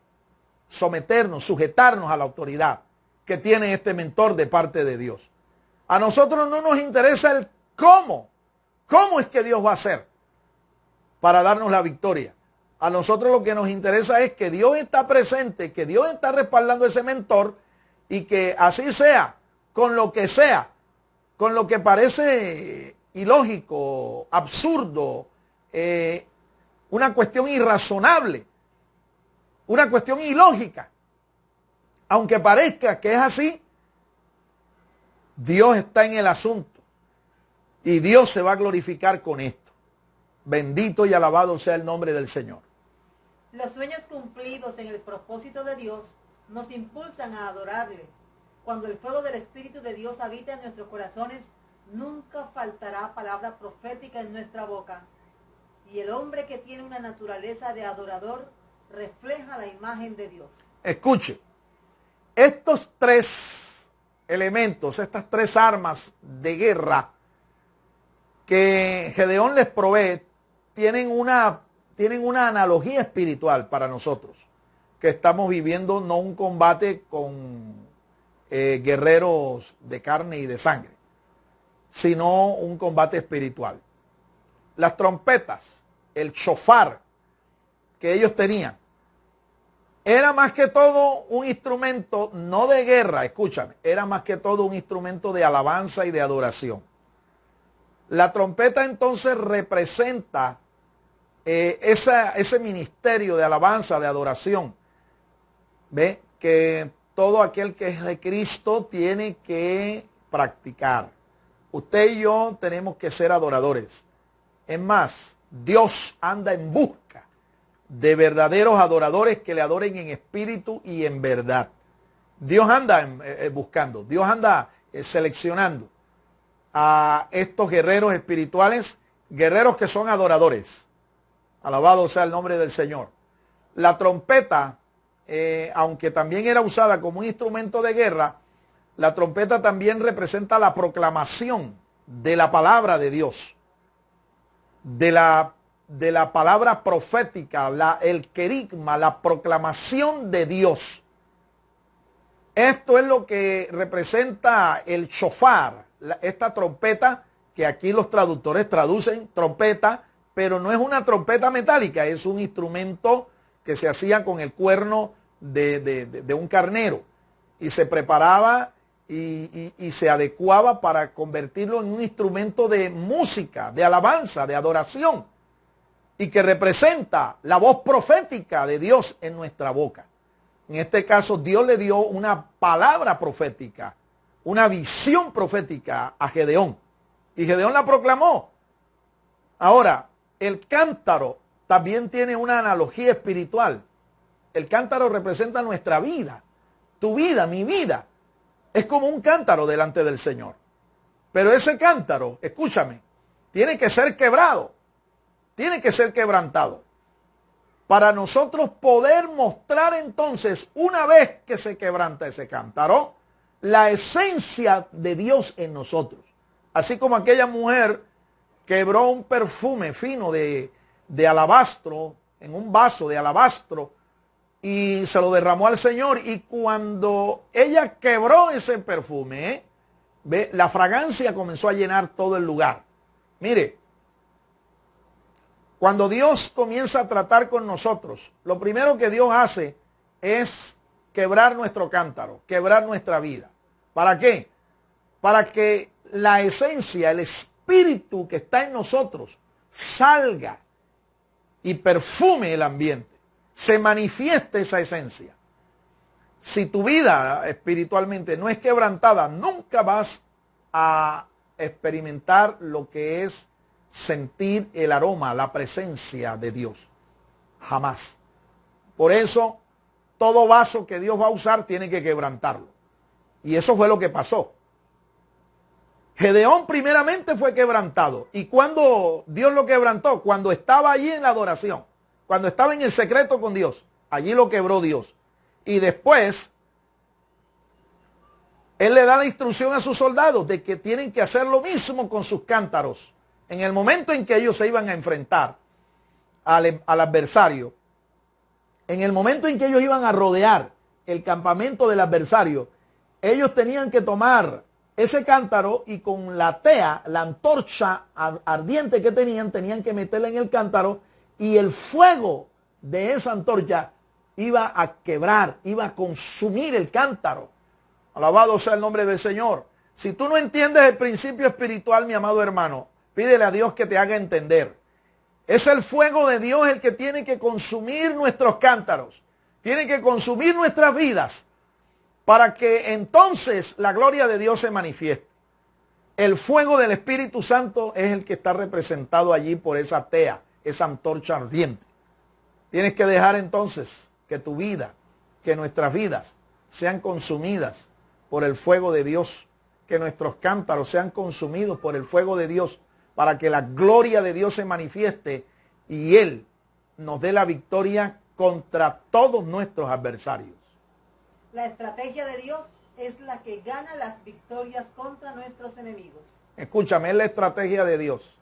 someternos, sujetarnos a la autoridad que tiene este mentor de parte de Dios. A nosotros no nos interesa el cómo es que Dios va a hacer para darnos la victoria. A nosotros lo que nos interesa es que Dios está presente, que Dios está respaldando a ese mentor y que así sea, con lo que parece ilógico, absurdo, una cuestión irrazonable, una cuestión ilógica. Aunque parezca que es así, Dios está en el asunto y Dios se va a glorificar con esto. Bendito y alabado sea el nombre del Señor. Los sueños cumplidos en el propósito de Dios nos impulsan a adorarle. Cuando el fuego del Espíritu de Dios habita en nuestros corazones, nunca faltará palabra profética en nuestra boca. Y el hombre que tiene una naturaleza de adorador refleja la imagen de Dios. Escuche, estos tres elementos, estas tres armas de guerra que Gedeón les provee, tienen una analogía espiritual para nosotros, que estamos viviendo no un combate con guerreros de carne y de sangre, sino un combate espiritual. Las trompetas, el shofar que ellos tenían, era más que todo un instrumento, no de guerra, escúchame, era más que todo un instrumento de alabanza y de adoración. La trompeta entonces representa ese ministerio de alabanza, de adoración. ¿Ve? Que todo aquel que es de Cristo tiene que practicar. Usted y yo tenemos que ser adoradores. Es más, Dios anda en busca de verdaderos adoradores que le adoren en espíritu y en verdad. Dios anda buscando, Dios anda seleccionando a estos guerreros espirituales, guerreros que son adoradores. Alabado sea el nombre del Señor. La trompeta aunque también era usada como un instrumento de guerra, la trompeta también representa la proclamación de la palabra de Dios, de la palabra profética, el querigma, la proclamación de Dios. Esto es lo que representa el shofar, esta trompeta que aquí los traductores traducen trompeta, pero no es una trompeta metálica, es un instrumento que se hacía con el cuerno de un carnero y se preparaba y se adecuaba para convertirlo en un instrumento de música, de alabanza, de adoración, y que representa la voz profética de Dios en nuestra boca. En este caso, Dios le dio una palabra profética, una visión profética a Gedeón, y Gedeón la proclamó. Ahora, el cántaro también tiene una analogía espiritual. El cántaro representa nuestra vida, tu vida, mi vida. Es como un cántaro delante del Señor. Pero ese cántaro, escúchame, tiene que ser quebrado, tiene que ser quebrantado. Para nosotros poder mostrar entonces, una vez que se quebranta ese cántaro, la esencia de Dios en nosotros. Así como aquella mujer quebró un perfume fino de alabastro, en un vaso de alabastro, y se lo derramó al Señor, y cuando ella quebró ese perfume, ¿ve? La fragancia comenzó a llenar todo el lugar. Mire, cuando Dios comienza a tratar con nosotros, lo primero que Dios hace es quebrar nuestro cántaro, quebrar nuestra vida. ¿Para qué? Para que la esencia, el espíritu que está en nosotros salga y perfume el ambiente. Se manifieste esa esencia. Si tu vida espiritualmente no es quebrantada, nunca vas a experimentar lo que es sentir el aroma, la presencia de Dios. Jamás. Por eso, todo vaso que Dios va a usar tiene que quebrantarlo. Y eso fue lo que pasó. Gedeón primeramente fue quebrantado. ¿Y cuando Dios lo quebrantó? Cuando estaba allí en la adoración. Cuando estaba en el secreto con Dios. Allí lo quebró Dios. Y después, Él le da la instrucción a sus soldados de que tienen que hacer lo mismo con sus cántaros. En el momento en que ellos se iban a enfrentar al adversario, en el momento en que ellos iban a rodear el campamento del adversario, ellos tenían que tomar ese cántaro y con la tea, la antorcha ardiente que tenían que meterla en el cántaro, y el fuego de esa antorcha iba a quebrar, iba a consumir el cántaro. Alabado sea el nombre del Señor. Si tú no entiendes el principio espiritual, mi amado hermano, pídele a Dios que te haga entender. Es el fuego de Dios el que tiene que consumir nuestros cántaros, tiene que consumir nuestras vidas, para que entonces la gloria de Dios se manifieste. El fuego del Espíritu Santo es el que está representado allí por esa tea, esa antorcha ardiente. Tienes que dejar entonces que tu vida, que nuestras vidas sean consumidas por el fuego de Dios, que nuestros cántaros sean consumidos por el fuego de Dios, para que la gloria de Dios se manifieste y Él nos dé la victoria contra todos nuestros adversarios. La estrategia de Dios es la que gana las victorias contra nuestros enemigos. Escúchame, es la estrategia de Dios.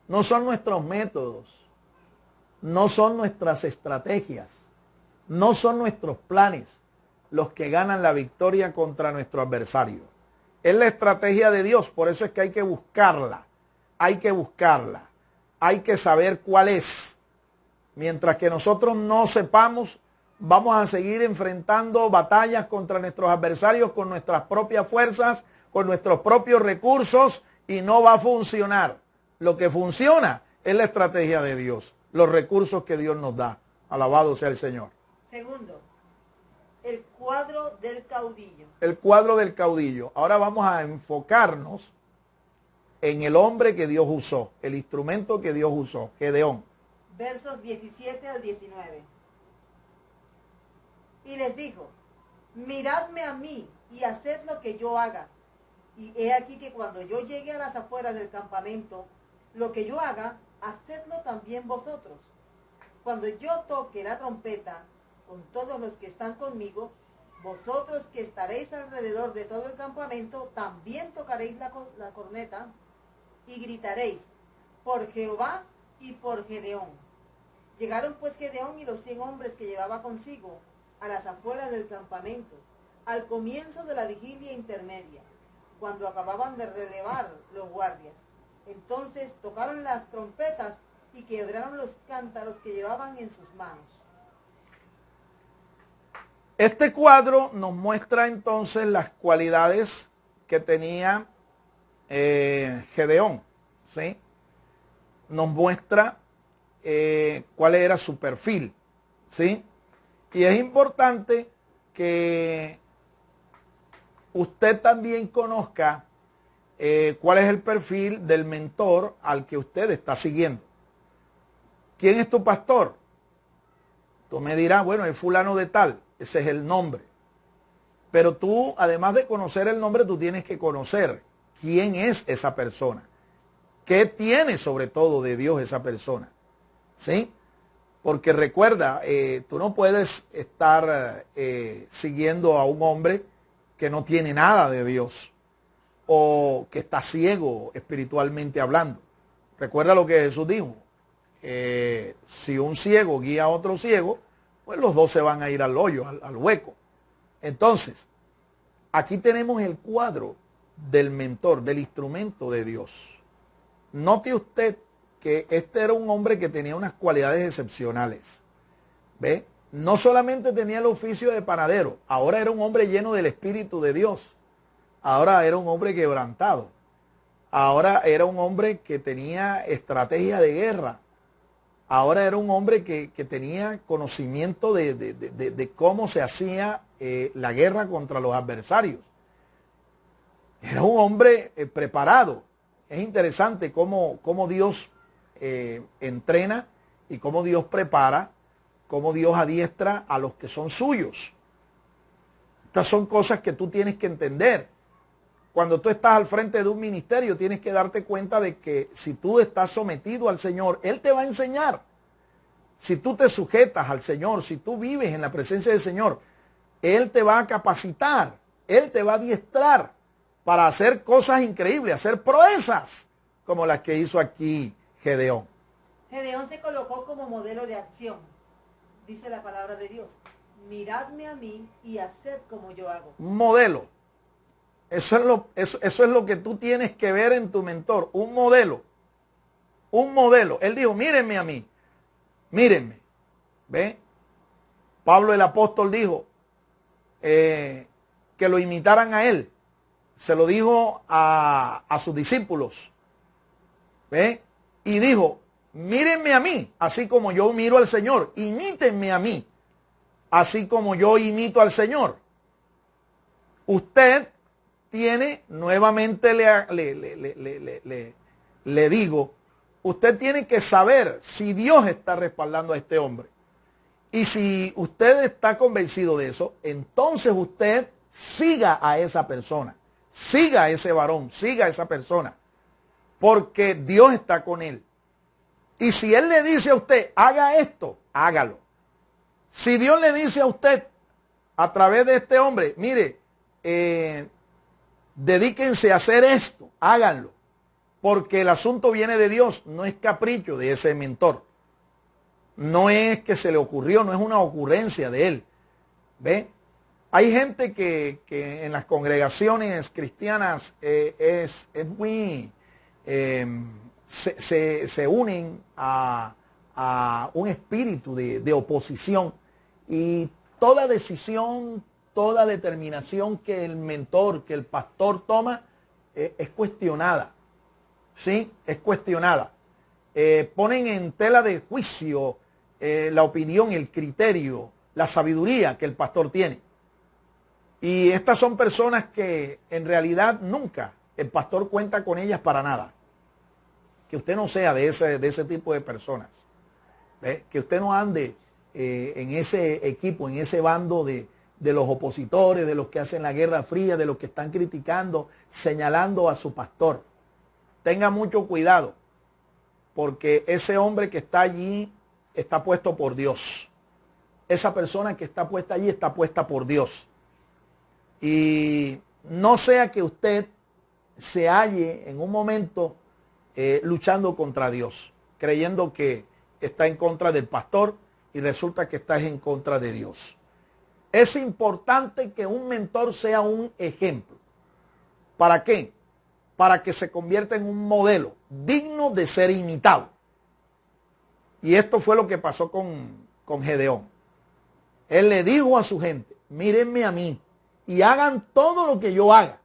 No son nuestros métodos, no son nuestras estrategias, no son nuestros planes los que ganan la victoria contra nuestro adversario. Es la estrategia de Dios, por eso es que hay que buscarla, hay que buscarla, hay que saber cuál es. Mientras que nosotros no sepamos, vamos a seguir enfrentando batallas contra nuestros adversarios con nuestras propias fuerzas, con nuestros propios recursos, y no va a funcionar. Lo que funciona es la estrategia de Dios, los recursos que Dios nos da. Alabado sea el Señor. Segundo, el cuadro del caudillo. El cuadro del caudillo. Ahora vamos a enfocarnos en el hombre que Dios usó, el instrumento que Dios usó, Gedeón. Versos 17 al 19. Y les dijo, miradme a mí y haced lo que yo haga. Y he aquí que cuando yo llegue a las afueras del campamento, lo que yo haga, hacedlo también vosotros. Cuando yo toque la trompeta, con todos los que están conmigo, vosotros que estaréis alrededor de todo el campamento, también tocaréis la corneta y gritaréis, por Jehová y por Gedeón. Llegaron pues Gedeón y los 100 hombres que llevaba consigo a las afueras del campamento, al comienzo de la vigilia intermedia, cuando acababan de relevar los guardias. Entonces tocaron las trompetas y quebraron los cántaros que llevaban en sus manos. Este cuadro nos muestra entonces las cualidades que tenía Gedeón, ¿sí? Nos muestra cuál era su perfil, ¿sí? Y es importante que usted también conozca cuál es el perfil del mentor al que usted está siguiendo. ¿Quién es tu pastor? Tú me dirás, bueno, es fulano de tal, ese es el nombre. Pero tú, además de conocer el nombre, tú tienes que conocer quién es esa persona. ¿Qué tiene sobre todo de Dios esa persona? ¿Sí? Porque recuerda, tú no puedes estar siguiendo a un hombre que no tiene nada de Dios o que está ciego espiritualmente hablando. Recuerda lo que Jesús dijo. Si un ciego guía a otro ciego, pues los dos se van a ir al hoyo, al hueco. Entonces, aquí tenemos el cuadro del mentor, del instrumento de Dios. Note usted que este era un hombre que tenía unas cualidades excepcionales. ¿Ve? No solamente tenía el oficio de panadero, ahora era un hombre lleno del Espíritu de Dios. Ahora era un hombre quebrantado. Ahora era un hombre que tenía estrategia de guerra. Ahora era un hombre que tenía conocimiento de cómo se hacía la guerra contra los adversarios. Era un hombre preparado. Es interesante cómo Dios entrena y cómo Dios prepara, cómo Dios adiestra a los que son suyos. Estas son cosas que tú tienes que entender. Cuando tú estás al frente de un ministerio, tienes que darte cuenta de que si tú estás sometido al Señor, Él te va a enseñar. Si tú te sujetas al Señor, si tú vives en la presencia del Señor, Él te va a capacitar, Él te va a adiestrar para hacer cosas increíbles, hacer proezas como las que hizo aquí Gedeón. Gedeón se colocó como modelo de acción. Dice la palabra de Dios, miradme a mí y haced como yo hago. Un modelo. Eso es lo que tú tienes que ver en tu mentor, un modelo. Un modelo. Él dijo, mírenme a mí, mírenme. ¿Ve? Pablo el apóstol dijo que lo imitaran a él. Se lo dijo a sus discípulos. ¿Ve? Y dijo, mírenme a mí, así como yo miro al Señor. Imítenme a mí, así como yo imito al Señor. Usted tiene, nuevamente le digo, usted tiene que saber si Dios está respaldando a este hombre. Y si usted está convencido de eso, entonces usted siga a esa persona, siga a ese varón, siga a esa persona, porque Dios está con él. Y si Él le dice a usted, haga esto, hágalo. Si Dios le dice a usted, a través de este hombre, mire, dedíquense a hacer esto, háganlo, porque el asunto viene de Dios, no es capricho de ese mentor. No es que se le ocurrió, no es una ocurrencia de él. ¿Ve? Hay gente que en las congregaciones cristianas es muy... se unen a un espíritu de oposición, y toda decisión, toda determinación que el mentor, que el pastor toma, es cuestionada. ¿Sí? Es cuestionada. Ponen en tela de juicio la opinión, el criterio, la sabiduría que el pastor tiene. Y estas son personas que en realidad nunca el pastor cuenta con ellas para nada. Que usted no sea de ese tipo de personas. ¿Ve? Que usted no ande en ese equipo, en ese bando de los opositores, de los que hacen la guerra fría, de los que están criticando, señalando a su pastor. Tenga mucho cuidado, porque ese hombre que está allí está puesto por Dios. esa persona que está puesta allí está puesta por Dios. Y no sea que usted se halle en un momento luchando contra Dios, creyendo que está en contra del pastor y resulta que está en contra de Dios. Es importante que un mentor sea un ejemplo. ¿Para qué? Para que se convierta en un modelo digno de ser imitado. Y esto fue lo que pasó con Gedeón. Él le dijo a su gente, mírenme a mí y hagan todo lo que yo haga.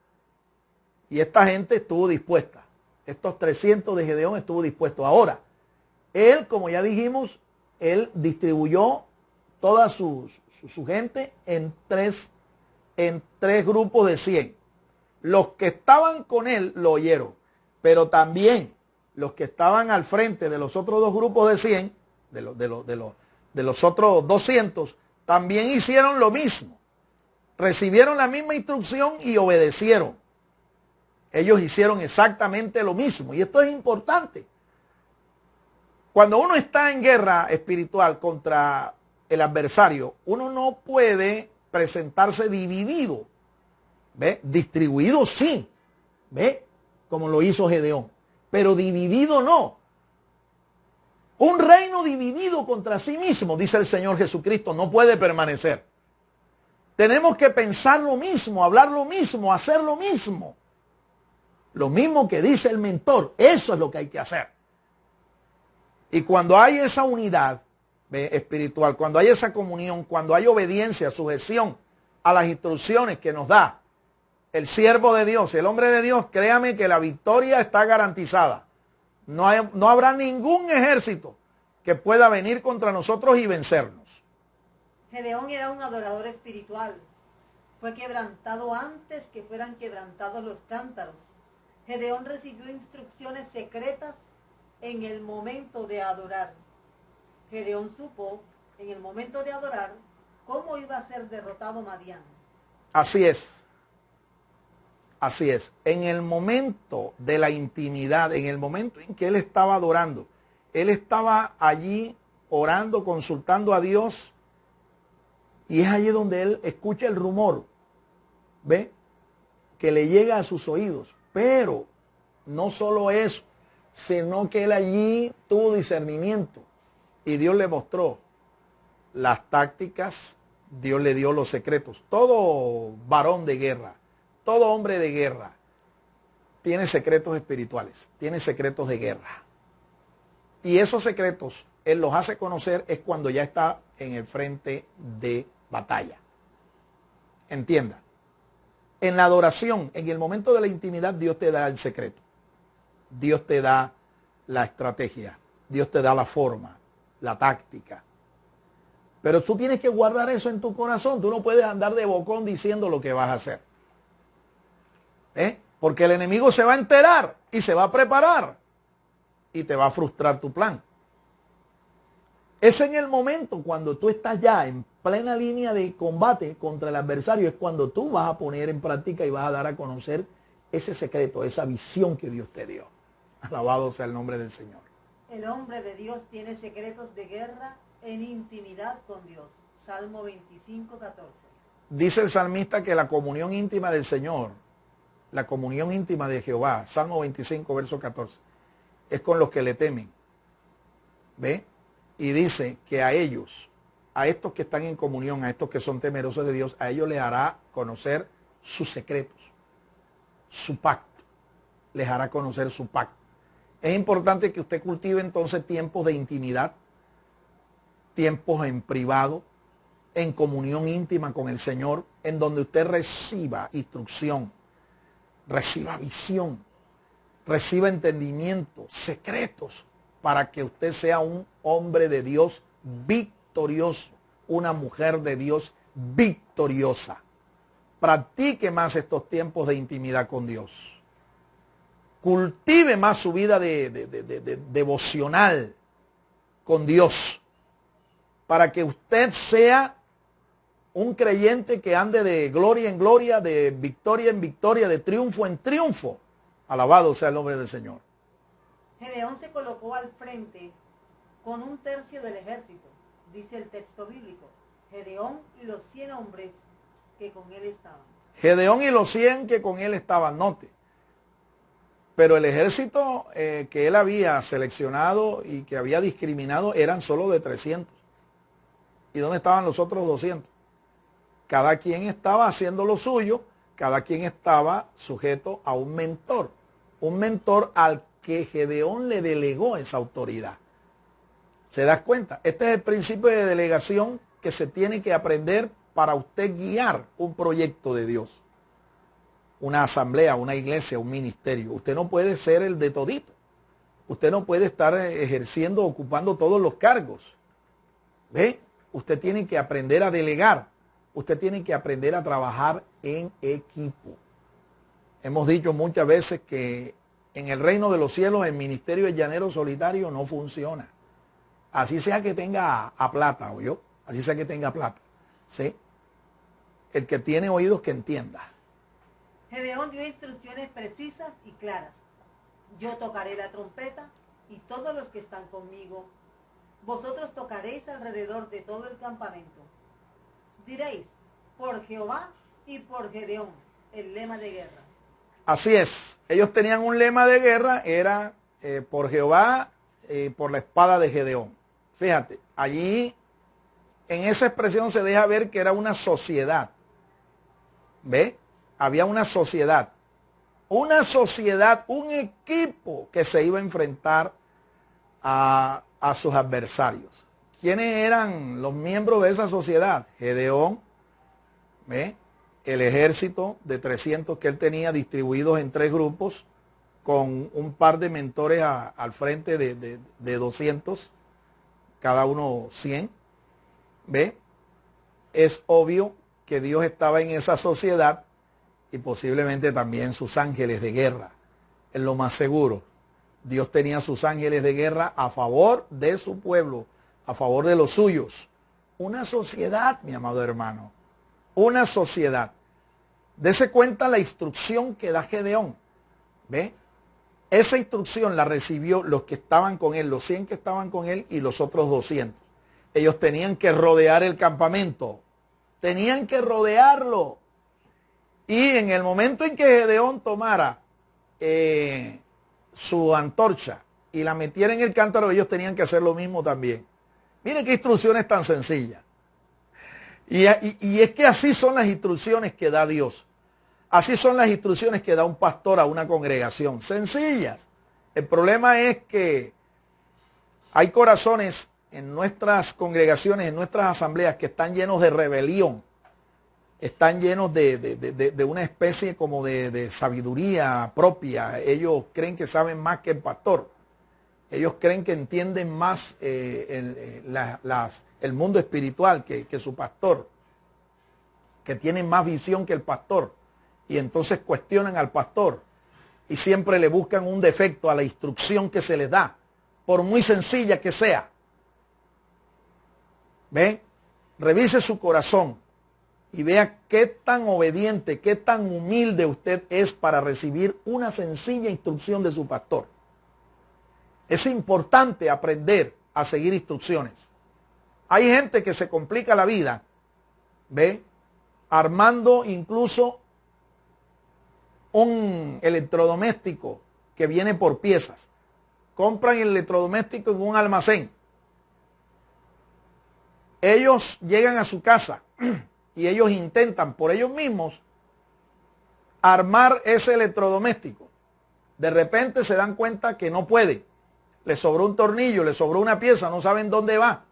Y esta gente estuvo dispuesta. Estos 300 de Gedeón estuvo dispuesto. Ahora, él, como ya dijimos, él distribuyó toda su gente en tres grupos de 100. Los que estaban con él lo oyeron, pero también los que estaban al frente de los otros dos grupos de 100, de los otros 200, también hicieron lo mismo. Recibieron la misma instrucción y obedecieron. Ellos hicieron exactamente lo mismo. Y esto es importante. Cuando uno está en guerra espiritual contra el adversario, uno no puede presentarse dividido. ¿Ve? Distribuido sí. ¿Ve? Como lo hizo Gedeón. Pero dividido no. Un reino dividido contra sí mismo, dice el Señor Jesucristo, no puede permanecer. Tenemos que pensar lo mismo, hablar lo mismo, hacer lo mismo. Lo mismo que dice el mentor, eso es lo que hay que hacer. Y cuando hay esa unidad espiritual, cuando hay esa comunión, cuando hay obediencia, sujeción a las instrucciones que nos da el siervo de Dios, el hombre de Dios, créame que la victoria está garantizada. No habrá ningún ejército que pueda venir contra nosotros y vencernos. Gedeón era un adorador espiritual. Fue quebrantado antes que fueran quebrantados los cántaros. Gedeón recibió instrucciones secretas en el momento de adorar. Gedeón supo, en el momento de adorar, cómo iba a ser derrotado Madián. Así es. Así es. En el momento de la intimidad, en el momento en que él estaba adorando, él estaba allí orando, consultando a Dios, y es allí donde él escucha el rumor, ¿ve? Que le llega a sus oídos. Pero no solo eso, sino que él allí tuvo discernimiento y Dios le mostró las tácticas, Dios le dio los secretos. Todo varón de guerra, todo hombre de guerra tiene secretos espirituales, tiene secretos de guerra. Y esos secretos él los hace conocer es cuando ya está en el frente de batalla. Entienda. En la adoración, en el momento de la intimidad, Dios te da el secreto. Dios te da la estrategia. Dios te da la forma, la táctica. Pero tú tienes que guardar eso en tu corazón. Tú no puedes andar de bocón diciendo lo que vas a hacer. Porque el enemigo se va a enterar y se va a preparar y te va a frustrar tu plan. Es en el momento cuando tú estás ya en plena línea de combate contra el adversario, es cuando tú vas a poner en práctica y vas a dar a conocer ese secreto, esa visión que Dios te dio. Alabado sea el nombre del Señor. El hombre de Dios tiene secretos de guerra en intimidad con Dios. Salmo 25, 14. Dice el salmista que la comunión íntima del Señor, la comunión íntima de Jehová, Salmo 25, verso 14, es con los que le temen. ¿Ve? Y dice que a ellos, a estos que están en comunión, a estos que son temerosos de Dios, a ellos les hará conocer sus secretos, su pacto. Les hará conocer su pacto. Es importante que usted cultive entonces tiempos de intimidad, tiempos en privado, en comunión íntima con el Señor, en donde usted reciba instrucción, reciba visión, reciba entendimiento, secretos, para que usted sea un hombre de Dios victorioso, una mujer de Dios victoriosa. Practique más estos tiempos de intimidad con Dios. Cultive más su vida devocional con Dios, para que usted sea un creyente que ande de gloria en gloria, de victoria en victoria, de triunfo en triunfo. Alabado sea el nombre del Señor. Gedeón se colocó al frente con 1/3 del ejército, dice el texto bíblico. Gedeón y los 100 hombres que con él estaban. Gedeón y los 100 que con él estaban, note. Pero el ejército que él había seleccionado y que había discriminado eran solo de 300. ¿Y dónde estaban los otros 200? Cada quien estaba haciendo lo suyo, cada quien estaba sujeto a un mentor al que Gedeón le delegó esa autoridad. ¿Se das cuenta? Este es el principio de delegación que se tiene que aprender para usted guiar un proyecto de Dios. Una asamblea, una iglesia, un ministerio. Usted no puede ser el de todito. Usted no puede estar ejerciendo, ocupando todos los cargos. ¿Ve? Usted tiene que aprender a delegar. Usted tiene que aprender a trabajar en equipo. Hemos dicho muchas veces que en el reino de los cielos el ministerio de llanero solitario no funciona. Así sea que tenga a plata, ¿oyó? Así sea que tenga plata. ¿Sí? El que tiene oídos que entienda. Gedeón dio instrucciones precisas y claras. Yo tocaré la trompeta y todos los que están conmigo. Vosotros tocaréis alrededor de todo el campamento. Diréis, por Jehová y por Gedeón, el lema de guerra. Así es. Ellos tenían un lema de guerra, era por Jehová, por la espada de Gedeón. Fíjate, allí en esa expresión se deja ver que era una sociedad. ¿Ve? Había una sociedad, un equipo que se iba a enfrentar a sus adversarios. ¿Quiénes eran los miembros de esa sociedad? Gedeón, ¿ve? El ejército de 300 que él tenía distribuidos en 3 grupos, con un par de mentores al frente de 200, cada uno 100. ¿Ve? Es obvio que Dios estaba en esa sociedad y posiblemente también sus ángeles de guerra. Es lo más seguro. Dios tenía sus ángeles de guerra a favor de su pueblo, a favor de los suyos. Una sociedad, mi amado hermano, una sociedad. Dese cuenta la instrucción que da Gedeón. ¿Ve? Esa instrucción la recibió los que estaban con él, los 100 que estaban con él y los otros 200. Ellos tenían que rodear el campamento. Tenían que rodearlo. Y en el momento en que Gedeón tomara su antorcha y la metiera en el cántaro, ellos tenían que hacer lo mismo también. Miren qué instrucciones tan sencillas. Y es que así son las instrucciones que da Dios. Así son las instrucciones que da un pastor a una congregación. Sencillas. El problema es que hay corazones en nuestras congregaciones, en nuestras asambleas, que están llenos de rebelión. Están llenos de una especie como de sabiduría propia. Ellos creen que saben más que el pastor. Ellos creen que entienden más el mundo espiritual que su pastor. Que tienen más visión que el pastor. Y entonces cuestionan al pastor. Y siempre le buscan un defecto a la instrucción que se les da. Por muy sencilla que sea. ¿Ven? Revise su corazón. Y vea qué tan obediente, qué tan humilde usted es para recibir una sencilla instrucción de su pastor. Es importante aprender a seguir instrucciones. Hay gente que se complica la vida, ¿ve? Armando incluso un electrodoméstico que viene por piezas. Compran el electrodoméstico en un almacén. Ellos llegan a su casa y ellos intentan por ellos mismos armar ese electrodoméstico. De repente se dan cuenta que no puede. Le sobró un tornillo, le sobró una pieza, no saben dónde va.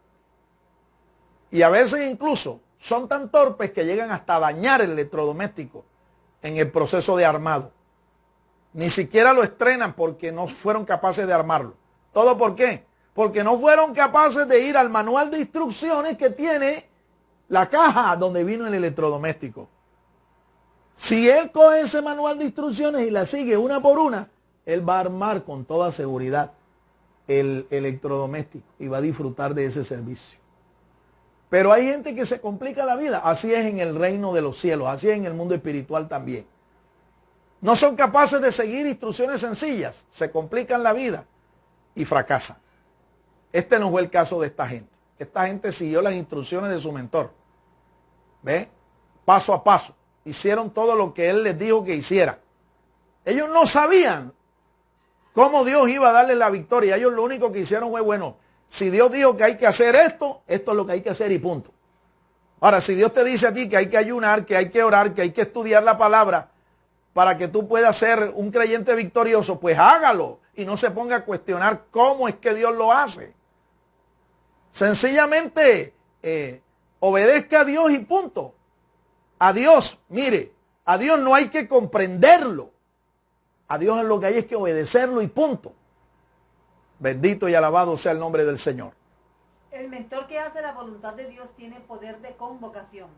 Y a veces incluso son tan torpes que llegan hasta dañar el electrodoméstico en el proceso de armado. Ni siquiera lo estrenan porque no fueron capaces de armarlo. ¿Todo por qué? Porque no fueron capaces de ir al manual de instrucciones que tiene la caja donde vino el electrodoméstico. Si él coge ese manual de instrucciones y la sigue una por una, él va a armar con toda seguridad el electrodoméstico y va a disfrutar de ese servicio. Pero hay gente que se complica la vida. Así es en el reino de los cielos, así es en el mundo espiritual también. No son capaces de seguir instrucciones sencillas, se complican la vida y fracasan. Este no fue el caso de esta gente. Esta gente siguió las instrucciones de su mentor. ¿Ve? Paso a paso. Hicieron todo lo que él les dijo que hiciera. Ellos no sabían cómo Dios iba a darle la victoria. Ellos lo único que hicieron fue, bueno, si Dios dijo que hay que hacer esto, esto es lo que hay que hacer y punto. Ahora, si Dios te dice a ti que hay que ayunar, que hay que orar, que hay que estudiar la palabra para que tú puedas ser un creyente victorioso, pues hágalo y no se ponga a cuestionar cómo es que Dios lo hace. Sencillamente obedezca a Dios y punto. A Dios, mire, a Dios no hay que comprenderlo. A Dios lo que hay es que obedecerlo y punto. Bendito y alabado sea el nombre del Señor. El mentor que hace la voluntad de Dios tiene poder de convocación.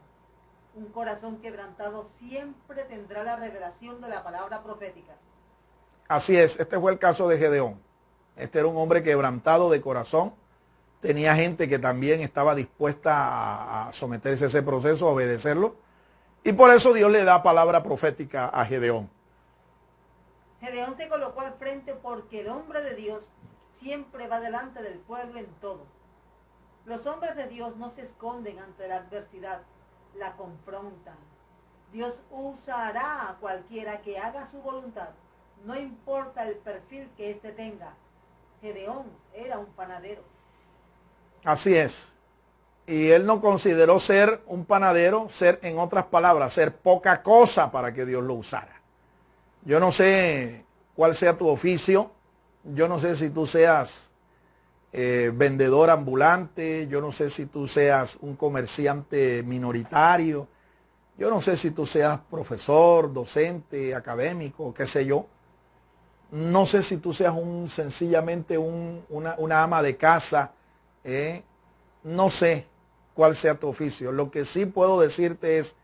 Un corazón quebrantado siempre tendrá la revelación de la palabra profética. Así es, este fue el caso de Gedeón. Este era un hombre quebrantado de corazón. Tenía gente que también estaba dispuesta a someterse a ese proceso, a obedecerlo. Y por eso Dios le da palabra profética a Gedeón. Gedeón se colocó al frente porque el hombre de Dios siempre va delante del pueblo en todo. Los hombres de Dios no se esconden ante la adversidad, la confrontan. Dios usará a cualquiera que haga su voluntad, no importa el perfil que éste tenga. Gedeón era un panadero. Así es. Y él no consideró ser un panadero, ser, en otras palabras, ser poca cosa para que Dios lo usara. Yo no sé cuál sea tu oficio, yo no sé si tú seas vendedor ambulante, yo no sé si tú seas un comerciante minoritario, yo no sé si tú seas profesor, docente, académico, qué sé yo. No sé si tú seas sencillamente una ama de casa, no sé cuál sea tu oficio. Lo que sí puedo decirte es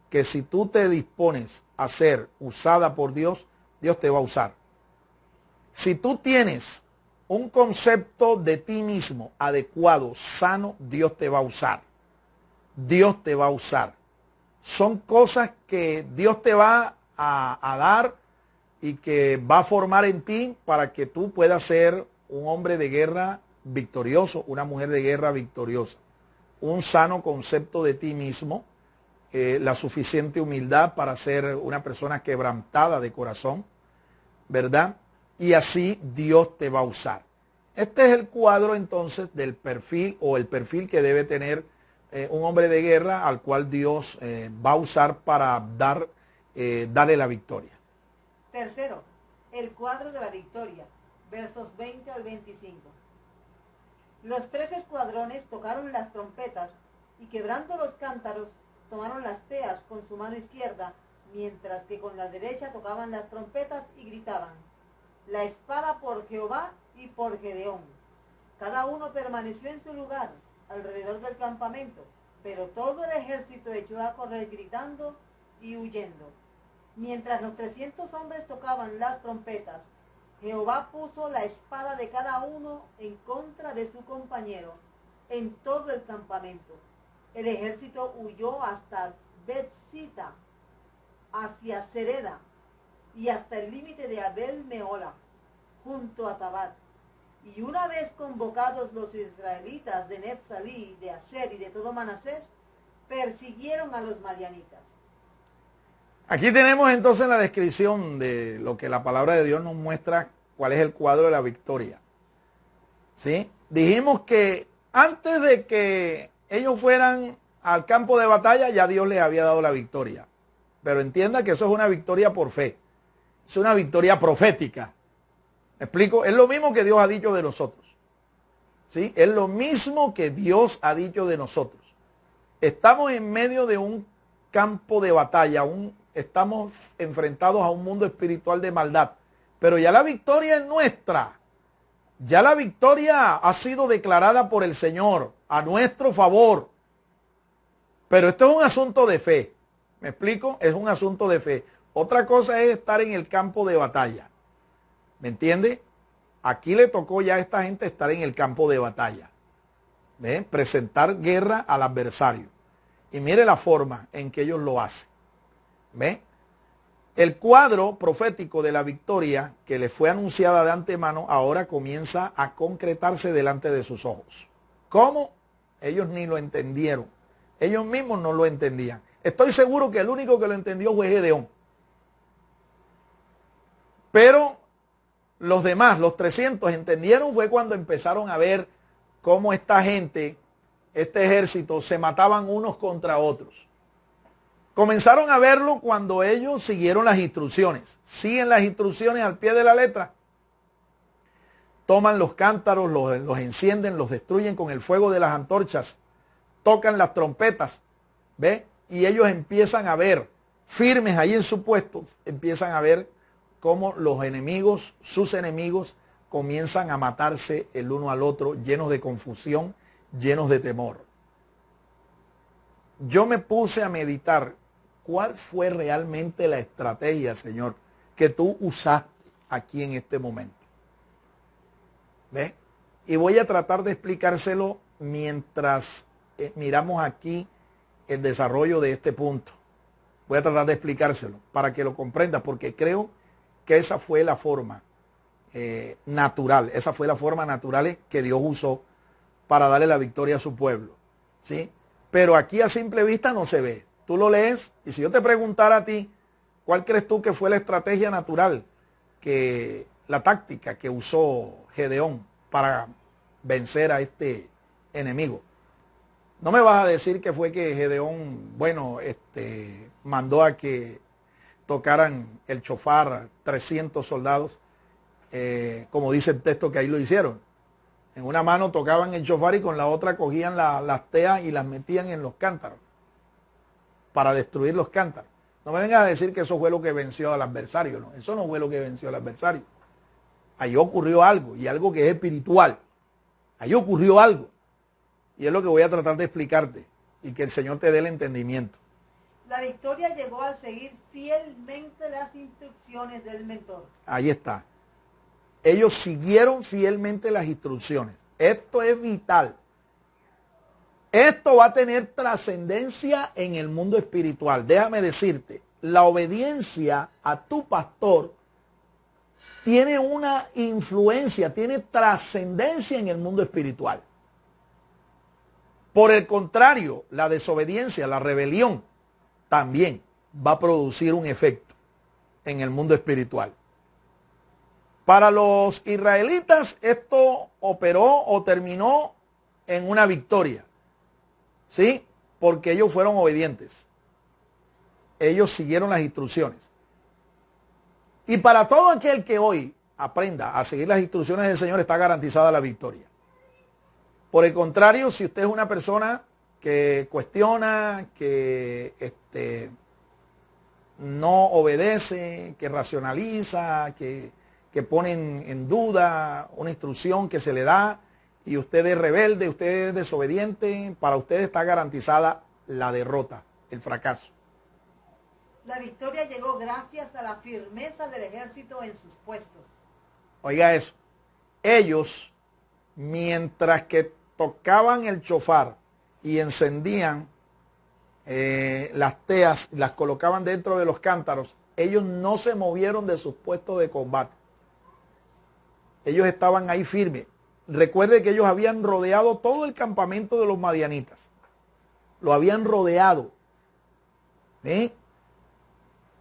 que si tú te dispones a ser usada por Dios, Dios te va a usar. Si tú tienes un concepto de ti mismo adecuado, sano, Dios te va a usar. Dios te va a usar. Son cosas que Dios te va a dar y que va a formar en ti para que tú puedas ser un hombre de guerra victorioso, una mujer de guerra victoriosa. Un sano concepto de ti mismo, la suficiente humildad para ser una persona quebrantada de corazón, ¿verdad? Y así Dios te va a usar. Este es el cuadro entonces del perfil o el perfil que debe tener un hombre de guerra al cual Dios va a usar para darle la victoria. Tercero, el cuadro de la victoria, versos 20 al 25. Los 3 escuadrones tocaron las trompetas y quebrando los cántaros tomaron las teas con su mano izquierda, mientras que con la derecha tocaban las trompetas y gritaban: la espada por Jehová y por Gedeón. Cada uno permaneció en su lugar alrededor del campamento, pero todo el ejército echó a correr gritando y huyendo. Mientras los 300 hombres tocaban las trompetas, Jehová puso la espada de cada uno en contra de su compañero en todo el campamento. El ejército huyó hasta Bet-sita, hacia Sereda y hasta el límite de Abel Meola, junto a Tabat. Y una vez convocados los israelitas de Neftalí, de Aser y de todo Manasés, persiguieron a los madianitas. Aquí tenemos entonces la descripción de lo que la palabra de Dios nos muestra, cuál es el cuadro de la victoria. ¿Sí? Dijimos que antes de que ellos fueran al campo de batalla, ya Dios les había dado la victoria. Pero entienda que eso es una victoria por fe. Es una victoria profética. ¿Me explico? Es lo mismo que Dios ha dicho de nosotros. ¿Sí? Es lo mismo que Dios ha dicho de nosotros. Estamos en medio de un campo de batalla, estamos enfrentados a un mundo espiritual de maldad. Pero ya la victoria es nuestra. Ya la victoria ha sido declarada por el Señor a nuestro favor. Pero esto es un asunto de fe. ¿Me explico? Es un asunto de fe. Otra cosa es estar en el campo de batalla. ¿Me entiende? Aquí le tocó ya a esta gente estar en el campo de batalla. ¿Ve? Presentar guerra al adversario. Y mire la forma en que ellos lo hacen. ¿Ve? El cuadro profético de la victoria que les fue anunciada de antemano ahora comienza a concretarse delante de sus ojos. ¿Cómo? Ellos ni lo entendieron. Ellos mismos no lo entendían. Estoy seguro que el único que lo entendió fue Gedeón. Pero los demás, los 300, entendieron fue cuando empezaron a ver cómo esta gente, este ejército, se mataban unos contra otros. Comenzaron a verlo cuando ellos siguieron las instrucciones. Siguen las instrucciones al pie de la letra. Toman los cántaros, los encienden, los destruyen con el fuego de las antorchas. Tocan las trompetas. ¿Ve? Y ellos empiezan a ver, firmes ahí en su puesto, empiezan a ver cómo los enemigos, sus enemigos, comienzan a matarse el uno al otro, llenos de confusión, llenos de temor. Yo me puse a meditar cuál fue realmente la estrategia, Señor, que tú usaste aquí en este momento. ¿Ves? Y voy a tratar de explicárselo mientras miramos aquí el desarrollo de este punto. Voy a tratar de explicárselo para que lo comprendas, porque creo que esa fue la forma natural, esa fue la forma natural que Dios usó para darle la victoria a su pueblo, ¿sí? Pero aquí a simple vista no se ve. Tú lo lees y si yo te preguntara a ti, ¿cuál crees tú que fue la estrategia natural, la táctica que usó Gedeón para vencer a este enemigo? No me vas a decir que fue que Gedeón, mandó a que tocaran el chofar 300 soldados, como dice el texto que ahí lo hicieron. En una mano tocaban el chofar y con la otra cogían las teas y las metían en los cántaros para destruir los cántaros. No me vengas a decir que eso fue lo que venció al adversario, no. Eso no fue lo que venció al adversario. Ahí ocurrió algo, y algo que es espiritual. Ahí ocurrió algo. Y es lo que voy a tratar de explicarte y que el Señor te dé el entendimiento. La victoria llegó al seguir fielmente las instrucciones del mentor. Ahí está. Ellos siguieron fielmente las instrucciones. Esto es vital. Esto va a tener trascendencia en el mundo espiritual. Déjame decirte, la obediencia a tu pastor tiene una influencia, tiene trascendencia en el mundo espiritual. Por el contrario, la desobediencia, la rebelión, también va a producir un efecto en el mundo espiritual. Para los israelitas esto operó o terminó en una victoria, ¿sí? Porque ellos fueron obedientes. Ellos siguieron las instrucciones. Y para todo aquel que hoy aprenda a seguir las instrucciones del Señor está garantizada la victoria. Por el contrario, si usted es una persona que cuestiona, que no obedece, que racionaliza, que pone en duda una instrucción que se le da y usted es rebelde, usted es desobediente, para usted está garantizada la derrota, el fracaso. La victoria llegó gracias a la firmeza del ejército en sus puestos. Oiga eso, ellos, mientras que tocaban el chofar y encendían las teas, las colocaban dentro de los cántaros, ellos no se movieron de sus puestos de combate. Ellos estaban ahí firmes. Recuerde que ellos habían rodeado todo el campamento de los madianitas. Lo habían rodeado. ¿Sí?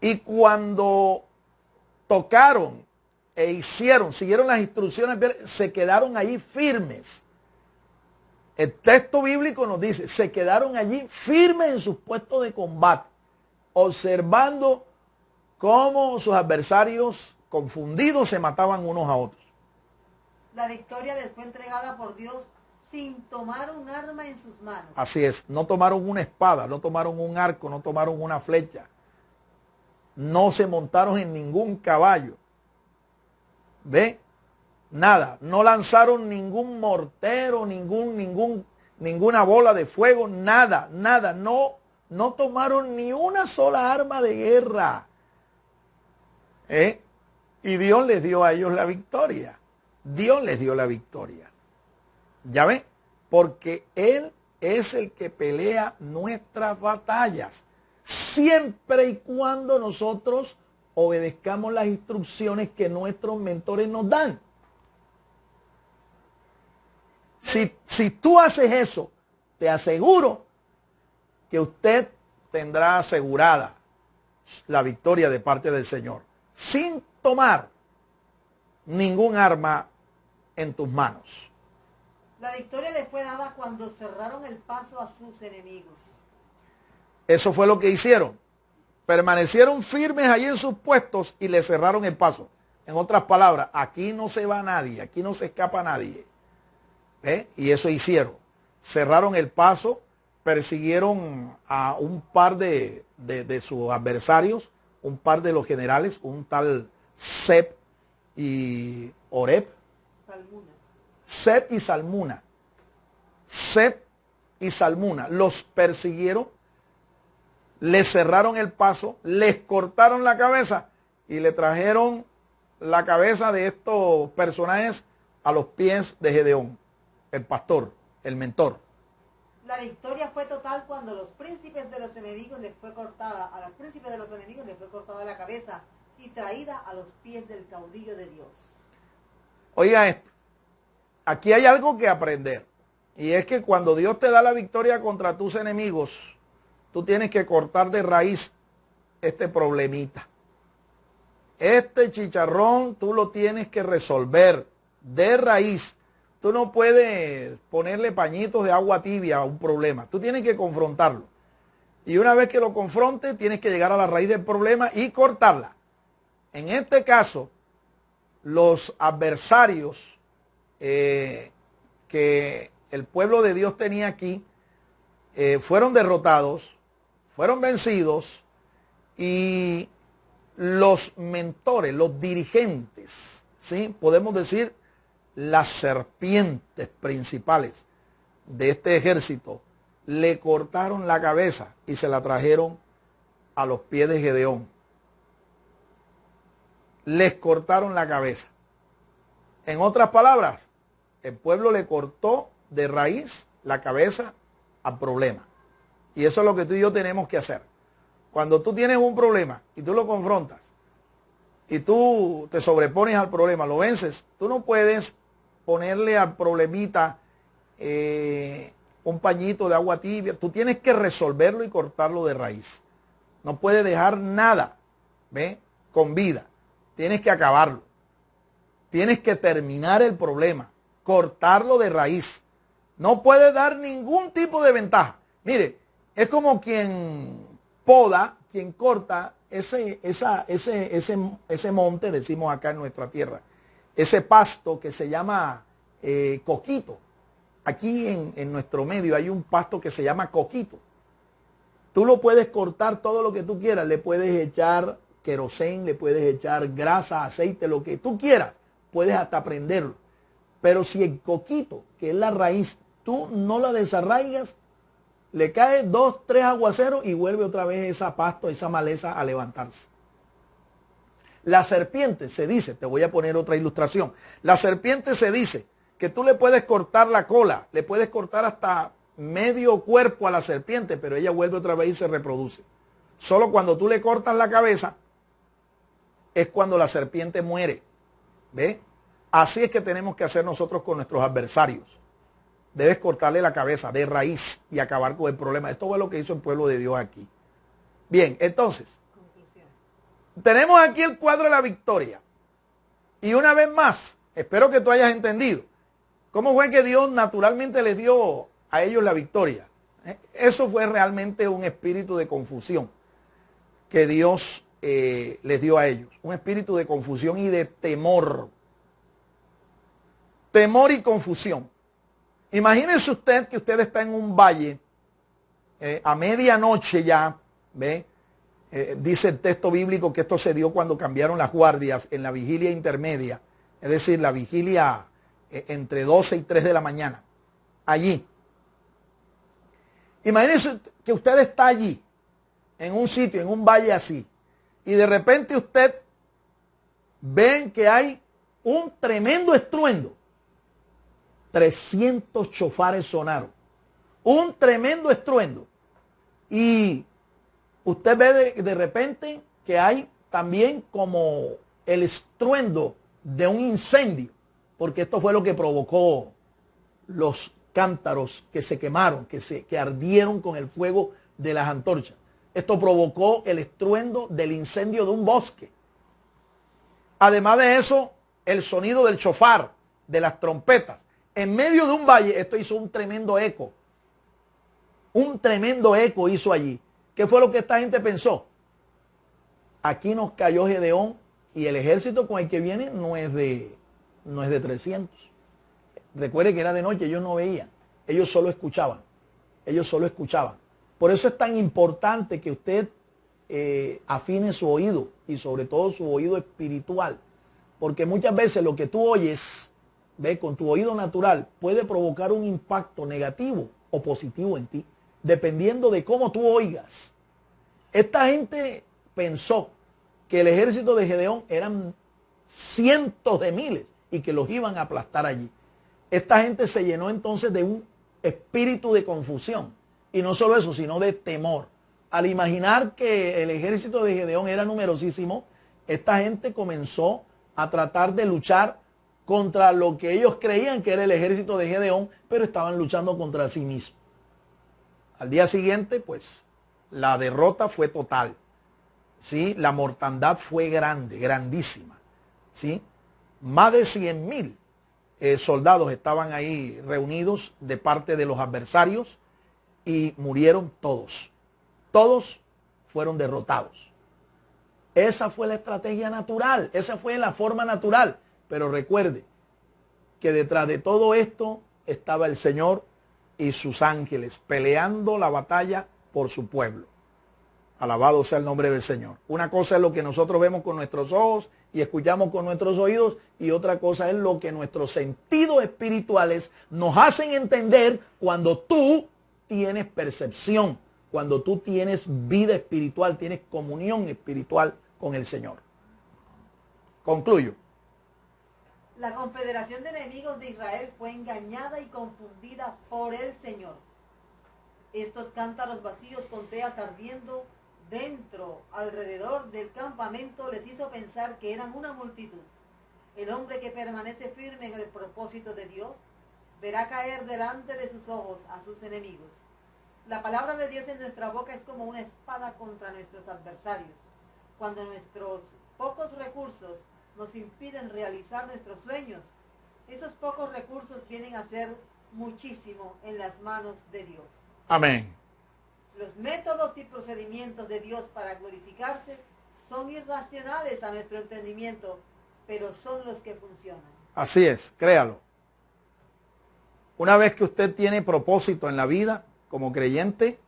Y cuando tocaron siguieron las instrucciones, se quedaron allí firmes. El texto bíblico nos dice, se quedaron allí firmes en sus puestos de combate, observando cómo sus adversarios confundidos se mataban unos a otros. La victoria les fue entregada por Dios sin tomar un arma en sus manos. Así es, no tomaron una espada, no tomaron un arco, no tomaron una flecha, no se montaron en ningún caballo. ¿Ve? Nada, no lanzaron ningún mortero, ninguna bola de fuego, nada, no tomaron ni una sola arma de guerra. Y Dios les dio a ellos la victoria. Dios les dio la victoria. ¿Ya ven? Porque Él es el que pelea nuestras batallas. Siempre y cuando nosotros obedezcamos las instrucciones que nuestros mentores nos dan. Si tú haces eso, te aseguro que usted tendrá asegurada la victoria de parte del Señor, sin tomar ningún arma en tus manos. La victoria le fue dada cuando cerraron el paso a sus enemigos. Eso fue lo que hicieron. Permanecieron firmes allí en sus puestos y le cerraron el paso. En otras palabras, aquí no se va nadie, aquí no se escapa nadie. Y eso hicieron. Cerraron el paso, persiguieron a un par de sus adversarios, un par de los generales, un tal Seb y Oreb. Salmuna. Seb y Salmuna. Seb y Salmuna. Los persiguieron, les cerraron el paso, les cortaron la cabeza y le trajeron la cabeza de estos personajes a los pies de Gedeón, el pastor, el mentor. La victoria fue total cuando los príncipes de los enemigos les fue cortada, a los príncipes de los enemigos les fue cortada la cabeza y traída a los pies del caudillo de Dios. Oiga esto, aquí hay algo que aprender, y es que cuando Dios te da la victoria contra tus enemigos, tú tienes que cortar de raíz este problemita. Este chicharrón tú lo tienes que resolver de raíz. Tú no puedes ponerle pañitos de agua tibia a un problema. Tú tienes que confrontarlo. Y una vez que lo confrontes, tienes que llegar a la raíz del problema y cortarla. En este caso, los adversarios que el pueblo de Dios tenía aquí fueron derrotados, fueron vencidos, y los mentores, los dirigentes, ¿sí? Podemos decir las serpientes principales de este ejército, le cortaron la cabeza y se la trajeron a los pies de Gedeón. Les cortaron la cabeza. En otras palabras, el pueblo le cortó de raíz la cabeza al problema. Y eso es lo que tú y yo tenemos que hacer. Cuando tú tienes un problema y tú lo confrontas y tú te sobrepones al problema, lo vences, tú no puedes ponerle al problemita un pañito de agua tibia. Tú tienes que resolverlo y cortarlo de raíz. No puedes dejar nada, con vida. Tienes que acabarlo. Tienes que terminar el problema, cortarlo de raíz. No puedes dar ningún tipo de ventaja. Mire, es como quien poda, quien corta ese monte, decimos acá en nuestra tierra, ese pasto que se llama coquito. Aquí en nuestro medio hay un pasto que se llama coquito. Tú lo puedes cortar todo lo que tú quieras, le puedes echar querosén, le puedes echar grasa, aceite, lo que tú quieras, puedes hasta prenderlo. Pero si el coquito, que es la raíz, tú no la desarraigas, le cae 2, 3 aguaceros y vuelve otra vez esa pasto, esa maleza a levantarse. La serpiente se dice, te voy a poner otra ilustración, la serpiente se dice que tú le puedes cortar la cola, le puedes cortar hasta medio cuerpo a la serpiente, pero ella vuelve otra vez y se reproduce. Solo cuando tú le cortas la cabeza es cuando la serpiente muere. ¿Ve? Así es que tenemos que hacer nosotros con nuestros adversarios. Debes cortarle la cabeza de raíz y acabar con el problema. Esto fue lo que hizo el pueblo de Dios aquí. Bien, entonces, tenemos aquí el cuadro de la victoria. Y una vez más, espero que tú hayas entendido cómo fue que Dios naturalmente les dio a ellos la victoria. Eso fue realmente un espíritu de confusión que Dios les dio a ellos. Un espíritu de confusión y de temor. Temor y confusión. Imagínense usted que usted está en un valle a medianoche ya, ¿ve? Dice el texto bíblico que esto se dio cuando cambiaron las guardias en la vigilia intermedia, es decir, la vigilia entre 12 y 3 de la mañana, allí. Imagínense que usted está allí, en un sitio, en un valle así, y de repente usted ve que hay un tremendo estruendo. 300 chofares sonaron. Un tremendo estruendo. Y usted ve de repente que hay también como el estruendo de un incendio, porque esto fue lo que provocó los cántaros que se quemaron, que ardieron con el fuego de las antorchas. Esto provocó el estruendo del incendio de un bosque. Además de eso, el sonido del shofar, de las trompetas. En medio de un valle, esto hizo un tremendo eco. Un tremendo eco hizo allí. ¿Qué fue lo que esta gente pensó? Aquí nos cayó Gedeón y el ejército con el que viene no es de 300. Recuerde que era de noche, ellos no veían, ellos solo escuchaban. Ellos solo escuchaban. Por eso es tan importante que usted afine su oído y sobre todo su oído espiritual. Porque muchas veces lo que tú oyes, ve, con tu oído natural, puede provocar un impacto negativo o positivo en ti, dependiendo de cómo tú oigas. Esta gente pensó que el ejército de Gedeón eran cientos de miles y que los iban a aplastar allí. Esta gente se llenó entonces de un espíritu de confusión. Y no solo eso, sino de temor. Al imaginar que el ejército de Gedeón era numerosísimo, esta gente comenzó a tratar de luchar contra lo que ellos creían que era el ejército de Gedeón, pero estaban luchando contra sí mismos. Al día siguiente, pues, la derrota fue total. ¿Sí? La mortandad fue grande, grandísima. ¿Sí? Más de 100,000 soldados estaban ahí reunidos de parte de los adversarios y murieron todos. Todos fueron derrotados. Esa fue la estrategia natural, esa fue la forma natural. Pero recuerde que detrás de todo esto estaba el Señor y sus ángeles peleando la batalla por su pueblo. Alabado sea el nombre del Señor. Una cosa es lo que nosotros vemos con nuestros ojos y escuchamos con nuestros oídos, y otra cosa es lo que nuestros sentidos espirituales nos hacen entender cuando tú tienes percepción, cuando tú tienes vida espiritual, tienes comunión espiritual con el Señor. Concluyo. La confederación de enemigos de Israel fue engañada y confundida por el Señor. Estos cántaros vacíos con teas ardiendo dentro, alrededor del campamento, les hizo pensar que eran una multitud. El hombre que permanece firme en el propósito de Dios verá caer delante de sus ojos a sus enemigos. La palabra de Dios en nuestra boca es como una espada contra nuestros adversarios. Cuando nuestros pocos recursos nos impiden realizar nuestros sueños, esos pocos recursos vienen a ser muchísimo en las manos de Dios. Amén. Los métodos y procedimientos de Dios para glorificarse son irracionales a nuestro entendimiento, pero son los que funcionan. Así es, créalo. Una vez que usted tiene propósito en la vida como creyente,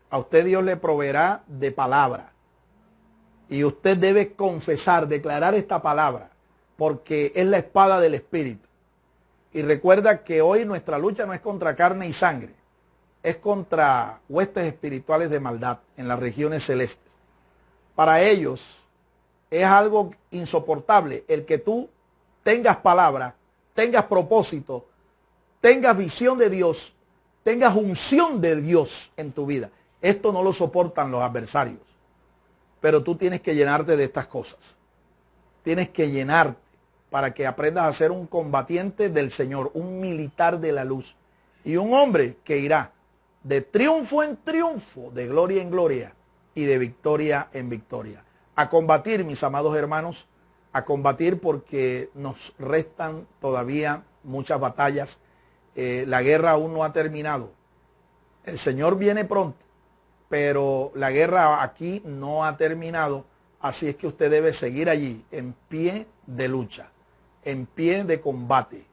a usted Dios le proveerá de palabra. Y usted debe confesar, declarar esta palabra, porque es la espada del Espíritu. Y recuerda que hoy nuestra lucha no es contra carne y sangre, es contra huestes espirituales de maldad en las regiones celestes. Para ellos es algo insoportable el que tú tengas palabra, tengas propósito, tengas visión de Dios, tengas unción de Dios en tu vida. Esto no lo soportan los adversarios. Pero tú tienes que llenarte de estas cosas. Tienes que llenarte para que aprendas a ser un combatiente del Señor, un militar de la luz y un hombre que irá de triunfo en triunfo, de gloria en gloria y de victoria en victoria. A combatir, mis amados hermanos, a combatir, porque nos restan todavía muchas batallas. La guerra aún no ha terminado. El Señor viene pronto, pero la guerra aquí no ha terminado. Así es que usted debe seguir allí, en pie de lucha, en pie de combate.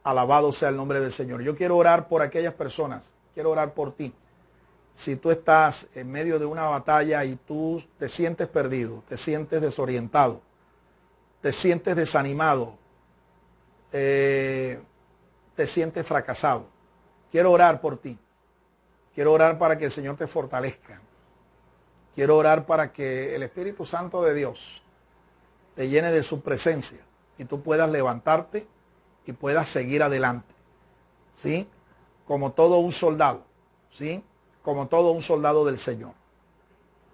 Alabado sea el nombre del Señor. Yo quiero orar por aquellas personas, quiero orar por ti. Si tú estás en medio de una batalla y tú te sientes perdido, te sientes desorientado, te sientes desanimado, te sientes fracasado, quiero orar por ti. Quiero orar para que el Señor te fortalezca. Quiero orar para que el Espíritu Santo de Dios te llene de su presencia y tú puedas levantarte y puedas seguir adelante. ¿Sí? Como todo un soldado. ¿Sí? Como todo un soldado del Señor.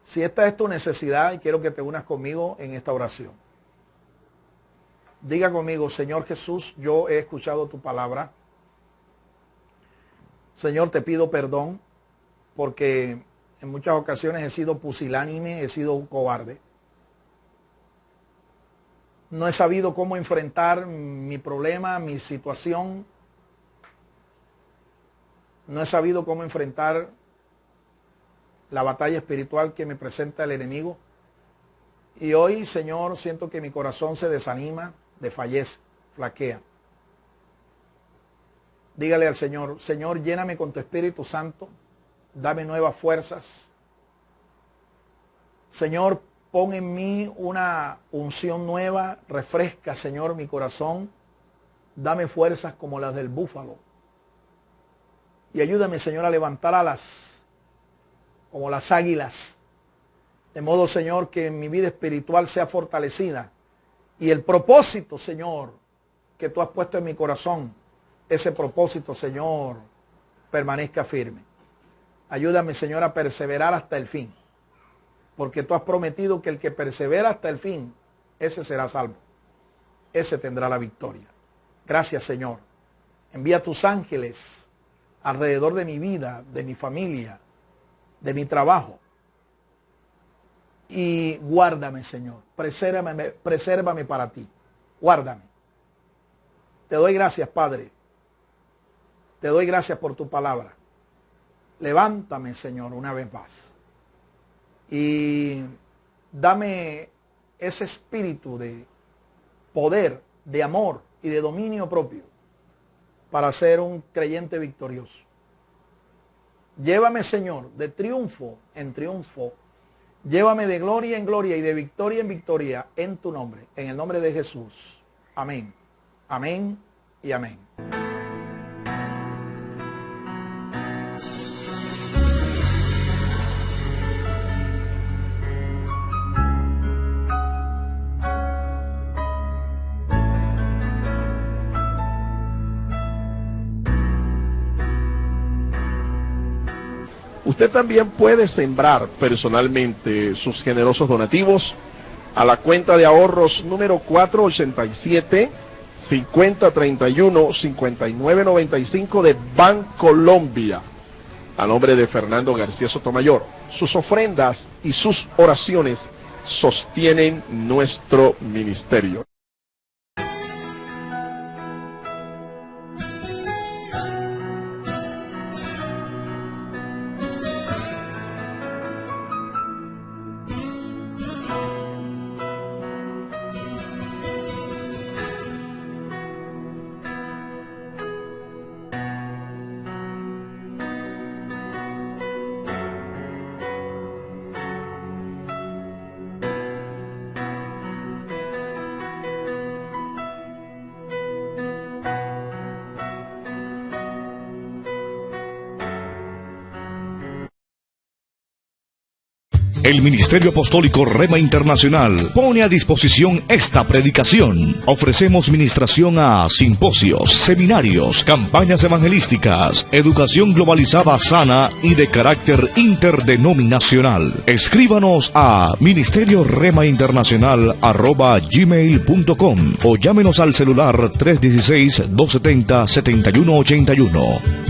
Si esta es tu necesidad, y quiero que te unas conmigo en esta oración. Diga conmigo: Señor Jesús, yo he escuchado tu palabra. Señor, te pido perdón porque en muchas ocasiones he sido pusilánime, he sido un cobarde. No he sabido cómo enfrentar mi problema, mi situación. No he sabido cómo enfrentar la batalla espiritual que me presenta el enemigo. Y hoy, Señor, siento que mi corazón se desanima, desfallece, flaquea. Dígale al Señor, Señor, lléname con tu Espíritu Santo, dame nuevas fuerzas. Señor, pon en mí una unción nueva, refresca, Señor, mi corazón. Dame fuerzas como las del búfalo. Y ayúdame, Señor, a levantar alas como las águilas. De modo, Señor, que mi vida espiritual sea fortalecida. Y el propósito, Señor, que tú has puesto en mi corazón, ese propósito, Señor, permanezca firme. Ayúdame, Señor, a perseverar hasta el fin. Porque tú has prometido que el que persevera hasta el fin, ese será salvo. Ese tendrá la victoria. Gracias, Señor. Envía tus ángeles alrededor de mi vida, de mi familia, de mi trabajo. Y guárdame, Señor. Presérvame para ti. Guárdame. Te doy gracias, Padre. Te doy gracias por tu palabra. Levántame, Señor, una vez más. Y dame ese espíritu de poder, de amor y de dominio propio para ser un creyente victorioso. Llévame, Señor, de triunfo en triunfo. Llévame de gloria en gloria y de victoria en victoria en tu nombre. En el nombre de Jesús. Amén. Amén y amén. Usted también puede sembrar personalmente sus generosos donativos a la cuenta de ahorros número 487-5031-5995 de Bancolombia, a nombre de Fernando García Sotomayor. Sus ofrendas y sus oraciones sostienen nuestro ministerio. El Ministerio Apostólico Rema Internacional pone a disposición esta predicación. Ofrecemos ministración a simposios, seminarios, campañas evangelísticas, educación globalizada sana y de carácter interdenominacional. Escríbanos a ministerioremainternacional@gmail.com o llámenos al celular 316-270-7181.